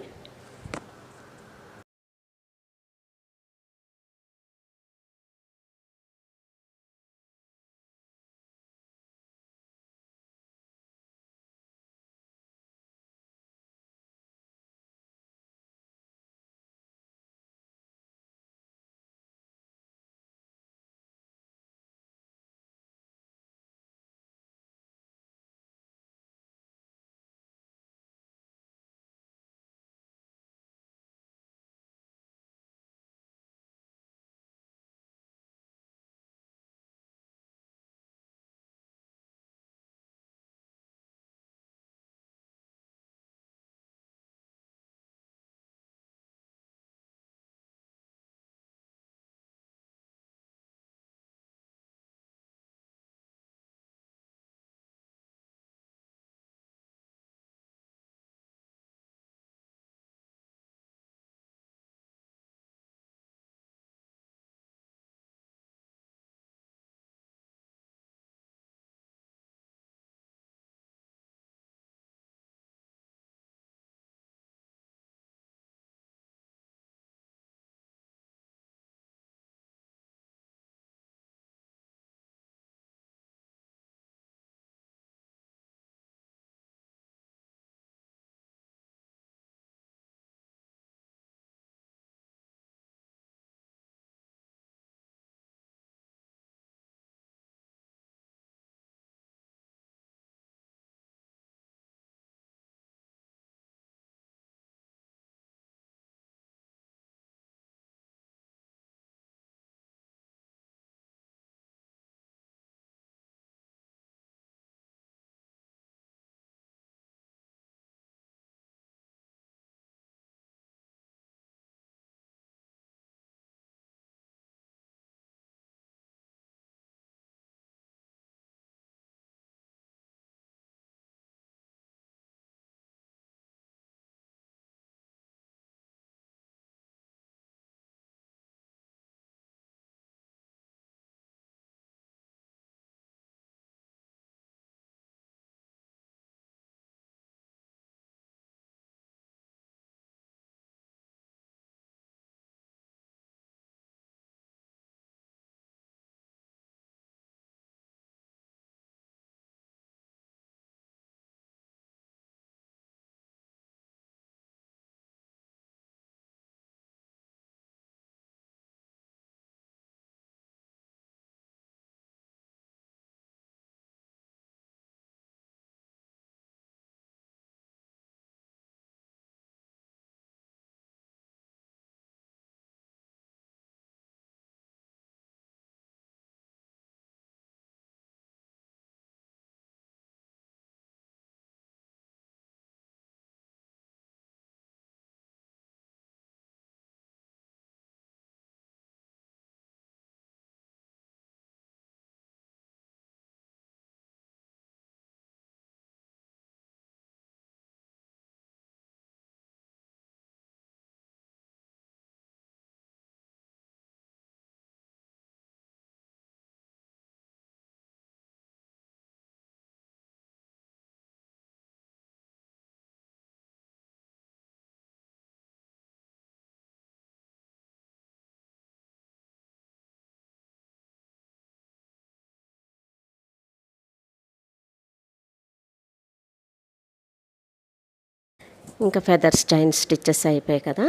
ఇంకా ఫెదర్స్ చైన్ స్టిచ్చెస్ అయిపోయాయి కదా.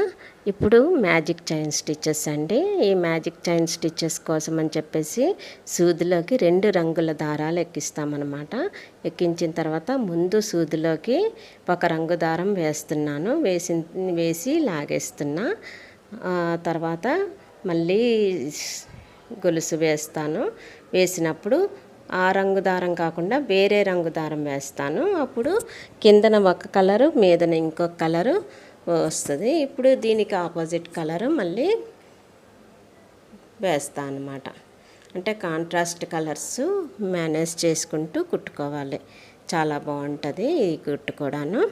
ఇప్పుడు మ్యాజిక్ చైన్ స్టిచ్చెస్ అండి. ఈ మ్యాజిక్ చైన్ స్టిచ్చెస్ కోసం అని చెప్పేసి సూదిలోకి 2 రంగుల దారాలు ఎక్కిస్తామన్నమాట. ఎక్కించిన తర్వాత ముందు సూదిలోకి ఒక రంగు దారం వేస్తున్నాను, వేసి లాగేస్తున్నా. తర్వాత మళ్ళీ గొలుసు వేస్తాను. వేసినప్పుడు ఆ రంగు దారం కాకుండా వేరే రంగు దారం వేస్తాను. అప్పుడు కిందన ఒక కలరు, మీదన ఇంకొక కలరు వస్తుంది. ఇప్పుడు దీనికి ఆపోజిట్ కలరు మళ్ళీ వేస్తాను అన్నమాట. అంటే కాంట్రాస్ట్ కలర్స్ మేనేజ్ చేసుకుంటూ కుట్టుకోవాలి. చాలా బాగుంటుంది ఈ కుట్టు కూడాను.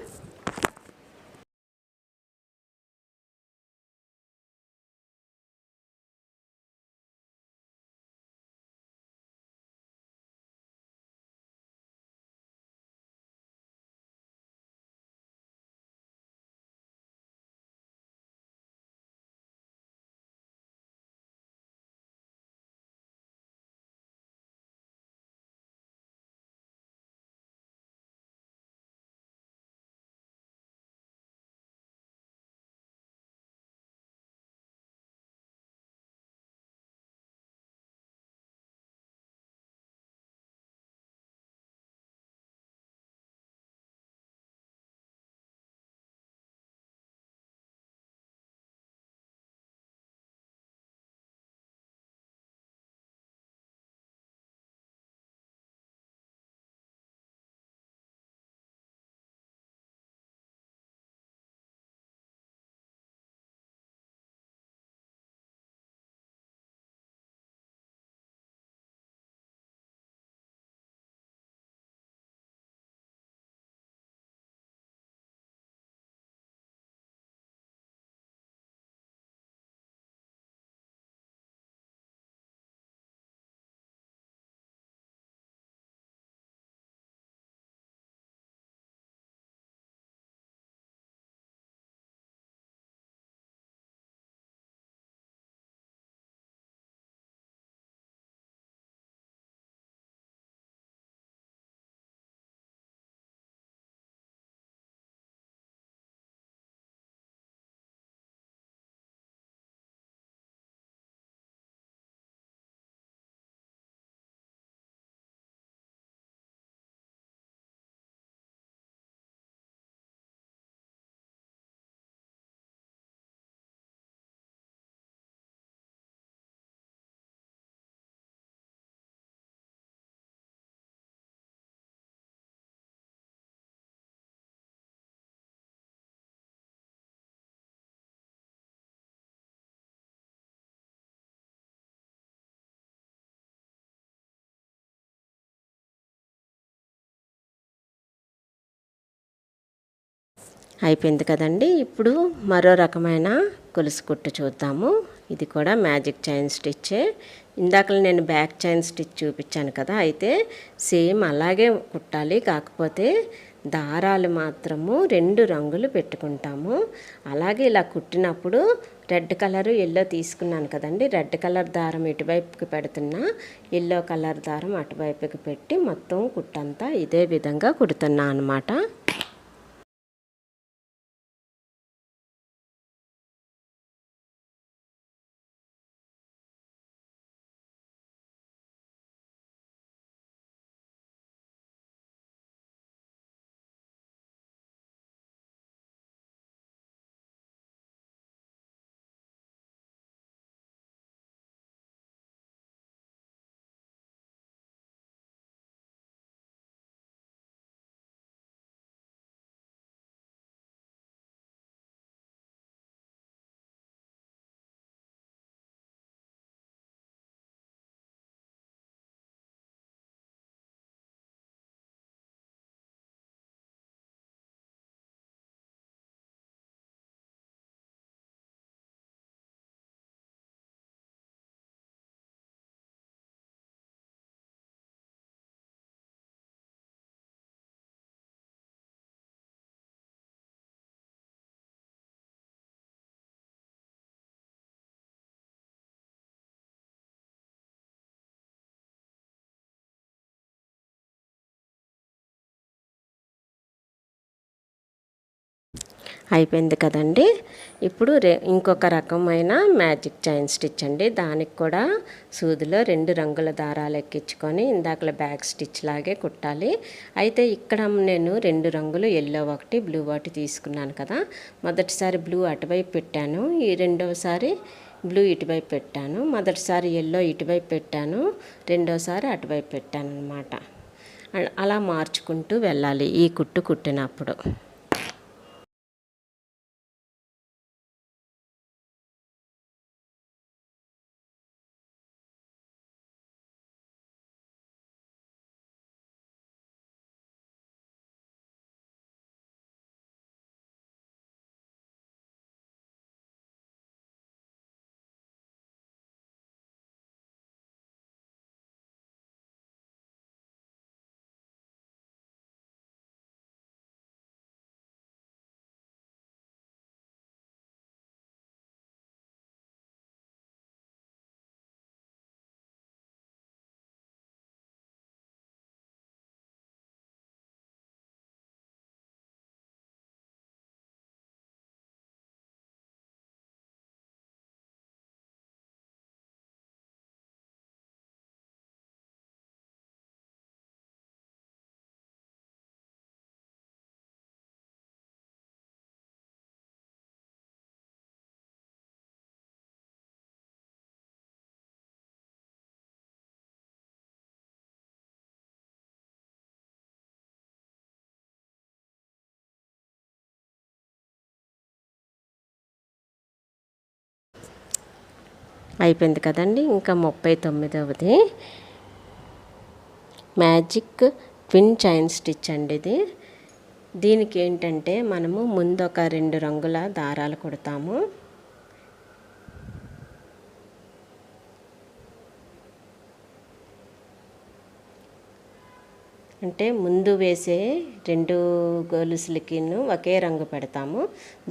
అయిపోయింది కదండి. ఇప్పుడు మరో రకమైన గొలుసు కుట్టు చూద్దాము. ఇది కూడా మ్యాజిక్ చైన్ స్టిచ్చే. ఇందాక నేను బ్యాక్ చైన్ స్టిచ్ చూపించాను కదా, అయితే సేమ్ అలాగే కుట్టాలి. కాకపోతే దారాలు మాత్రము 2 రంగులు పెట్టుకుంటాము. అలాగే ఇలా కుట్టినప్పుడు రెడ్ కలరు ఎల్లో తీసుకున్నాను కదండి, రెడ్ కలర్ దారం ఇటువైపుకి పెడుతున్నా, ఎల్లో కలర్ దారం అటువైపుకి పెట్టి మొత్తం కుట్టంతా ఇదే విధంగా కుడుతున్నా అనమాట. అయిపోయింది కదండి. ఇప్పుడు ఇంకొక రకమైన మ్యాజిక్ చైన్ స్టిచ్ అండి. దానికి కూడా సూదిలో 2 రంగుల దారాలు ఎక్కించుకొని ఇందాకల బ్యాక్ స్టిచ్ లాగే కుట్టాలి. అయితే ఇక్కడ నేను 2 రంగులు ఎల్లో ఒకటి బ్లూ ఒకటి తీసుకున్నాను కదా. మొదటిసారి బ్లూ అటువైపు పెట్టాను, ఈ రెండవసారి బ్లూ ఇటువైపు పెట్టాను. మొదటిసారి ఎల్లో ఇటువైపు పెట్టాను, రెండోసారి అటువైపు పెట్టాను అనమాట. అలా మార్చుకుంటూ వెళ్ళాలి ఈ కుట్టు కుట్టినప్పుడు. అయిపోయింది కదండి. ఇంకా 39వది మ్యాజిక్ ట్విన్ చైన్ స్టిచ్ అండి ఇది. దీనికి ఏంటంటే మనము ముందు ఒక 2 రంగుల దారాలు కుడతాము. అంటే ముందు వేసే 2 గొలుసులకి ఒకే రంగు పెడతాము,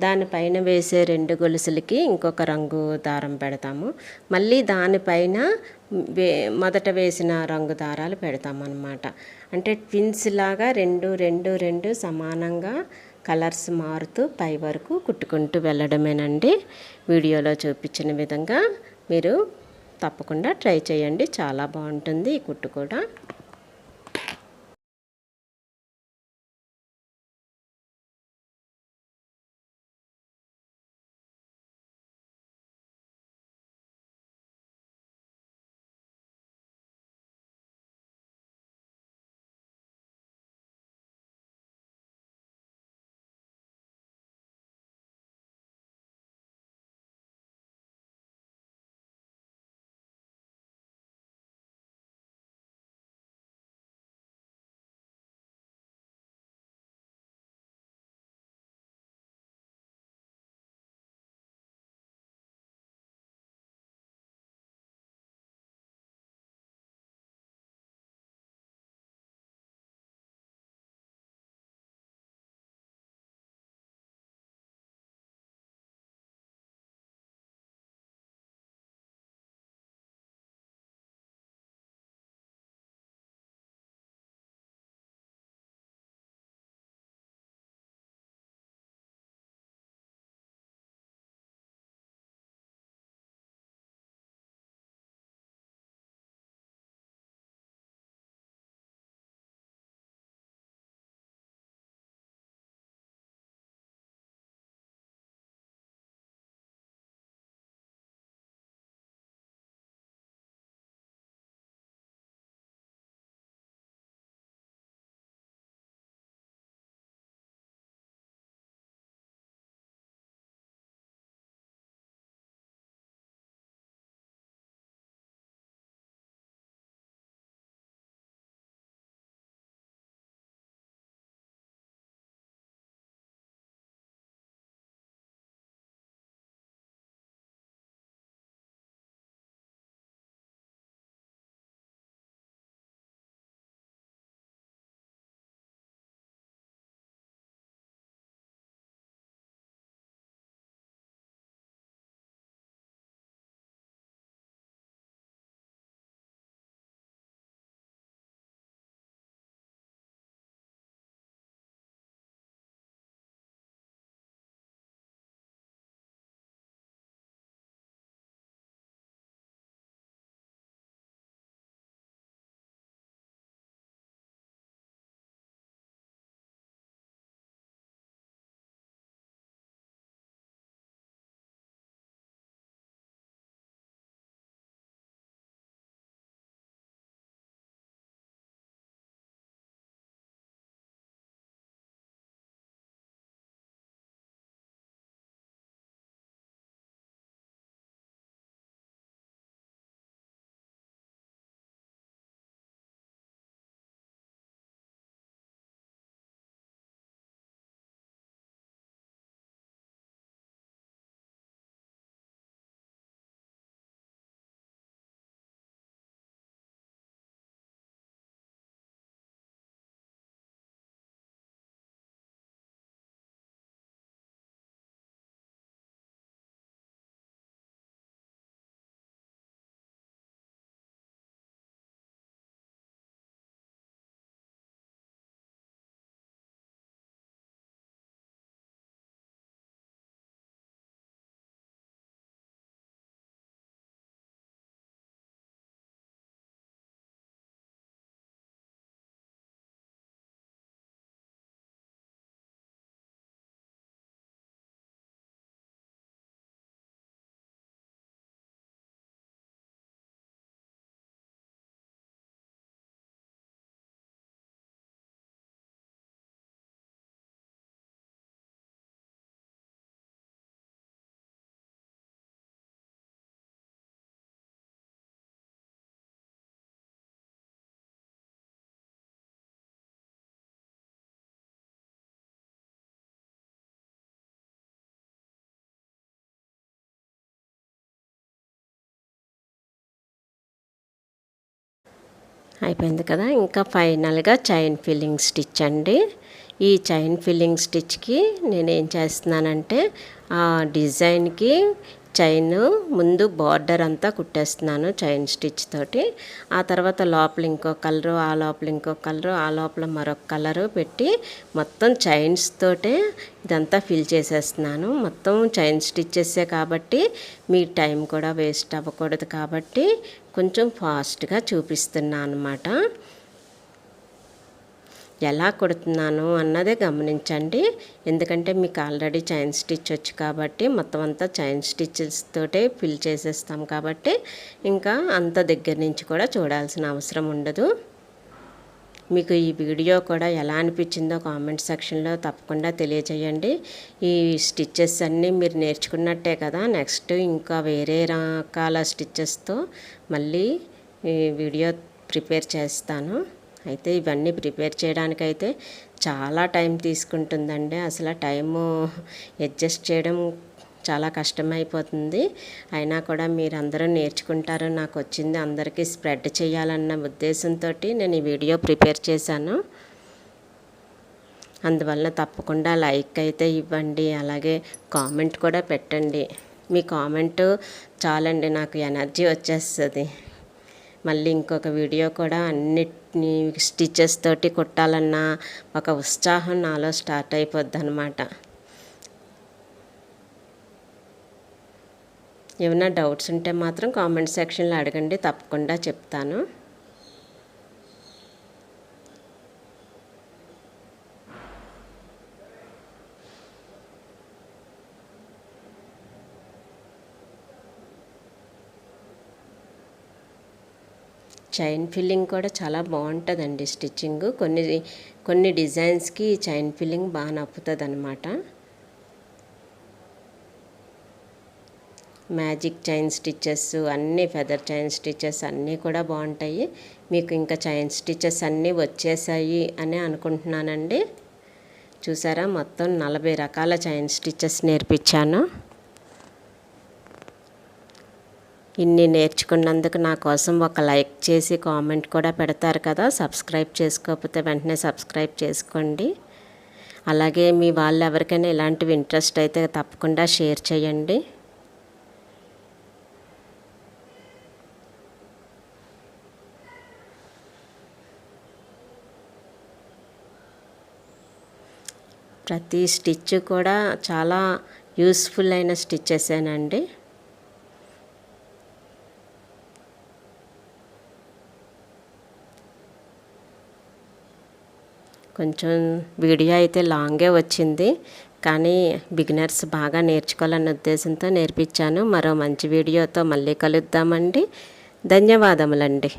దానిపైన వేసే 2 గొలుసులకి ఇంకొక రంగు దారం పెడతాము, మళ్ళీ దానిపైన మొదట వేసిన రంగు దారాలు పెడతాము అన్నమాట. అంటే ట్విన్స్ లాగా 2 2 2 సమానంగా కలర్స్ మారుతూ పై వరకు కుట్టుకుంటూ వెళ్ళడమేనండి. వీడియోలో చూపించిన విధంగా మీరు తప్పకుండా ట్రై చేయండి, చాలా బాగుంటుంది ఈ కుట్టు కూడా. అయిపోయింది కదా. ఇంకా ఫైనల్గా చైన్ ఫిల్లింగ్ స్టిచ్ అండి. ఈ చైన్ ఫిల్లింగ్ స్టిచ్కి నేనేం చేస్తున్నానంటే ఆ డిజైన్కి చైన్ ముందు బార్డర్ అంతా కుట్టేస్తున్నాను చైన్ స్టిచ్ తోటి. ఆ తర్వాత లోపల ఇంకో కలరు, ఆ లోపల ఇంకో కలరు, ఆ లోపల మరొక కలరు పెట్టి మొత్తం చైన్స్ తోటే ఇదంతా ఫిల్ చేసేస్తున్నాను. మొత్తం చైన్ స్టిచ్చెసే కాబట్టి మీ టైం కూడా వేస్ట్ అవ్వకూడదు కాబట్టి కొంచెం ఫాస్ట్గా చూపిస్తున్నాను అన్నమాట. ఎలా కుడుతున్నాను అన్నదే గమనించండి. ఎందుకంటే మీకు ఆల్రెడీ చైన్ స్టిచ్ వచ్చు కాబట్టి మొత్తం అంతా చైన్ స్టిచెస్ తోటే ఫిల్ చేసేస్తాం కాబట్టి ఇంకా అంత దగ్గర నుంచి కూడా చూడాల్సిన అవసరం ఉండదు. మీకు ఈ వీడియో కూడా ఎలా అనిపించిందో కామెంట్ సెక్షన్లో తప్పకుండా తెలియజేయండి. ఈ స్టిచ్చెస్ అన్నీ మీరు నేర్చుకున్నట్టే కదా, నెక్స్ట్ ఇంకా వేరే రకాల స్టిచ్చెస్తో మళ్ళీ ఈ వీడియో ప్రిపేర్ చేస్తాను. అయితే ఇవన్నీ ప్రిపేర్ చేయడానికైతే చాలా టైం తీసుకుంటుందండి. అసలు టైము అడ్జస్ట్ చేయడం చాలా కష్టమైపోతుంది. అయినా కూడా మీరందరూ నేర్చుకుంటారు, నాకు వచ్చింది అందరికీ స్ప్రెడ్ చేయాలన్న ఉద్దేశంతో నేను ఈ వీడియో ప్రిపేర్ చేశాను. అందువల్ల తప్పకుండా లైక్ అయితే ఇవ్వండి, అలాగే కామెంట్ కూడా పెట్టండి. మీ కామెంటు చాలండి, నాకు ఎనర్జీ వచ్చేస్తుంది. మళ్ళీ ఇంకొక వీడియో కూడా అన్నిటినీ స్టిచెస్ తోటి కుట్టాలన్న ఒక ఉత్సాహం నాలో స్టార్ట్ అయిపోద్ది అన్నమాట. ఏమైనా డౌట్స్ ఉంటే మాత్రం కామెంట్ సెక్షన్లో అడగండి, తప్పకుండా చెప్తాను. చైన్ ఫిల్లింగ్ కూడా చాలా బాగుంటుందండి స్టిచ్చింగ్. కొన్ని డిజైన్స్కి చైన్ ఫిల్లింగ్ బాగా నప్పుతుంది అనమాట. మ్యాజిక్ చైన్ స్టిచెస్ అన్నీ, ఫెదర్ చైన్ స్టిచెస్ అన్నీ కూడా బాగుంటాయి. మీకు ఇంకా చైన్ స్టిచెస్ అన్నీ వచ్చేసాయి అని అనుకుంటున్నానండి. చూసారా, మొత్తం 40 రకాల చైన్ స్టిచెస్ నేర్పించాను. ఇన్ని నేర్చుకున్నందుకు నా కోసం ఒక లైక్ చేసి కామెంట్ కూడా పెడతారు కదా. సబ్స్క్రైబ్ చేసుకోకపోతే వెంటనే సబ్స్క్రైబ్ చేసుకోండి. అలాగే మీ వాళ్ళు ఎవరికైనా ఇలాంటివి ఇంట్రెస్ట్ అయితే తప్పకుండా షేర్ చేయండి. ప్రతి స్టిచ్ కూడా చాలా యూస్ఫుల్ అయిన స్టిచ్చెసేనండి. కొంచెం వీడియో అయితే లాంగే వచ్చింది, కానీ బిగినర్స్ బాగా నేర్చుకోవాలన్న ఉద్దేశంతో నేర్పించాను. మరో మంచి వీడియోతో మళ్ళీ కలుద్దామండి. ధన్యవాదములండి.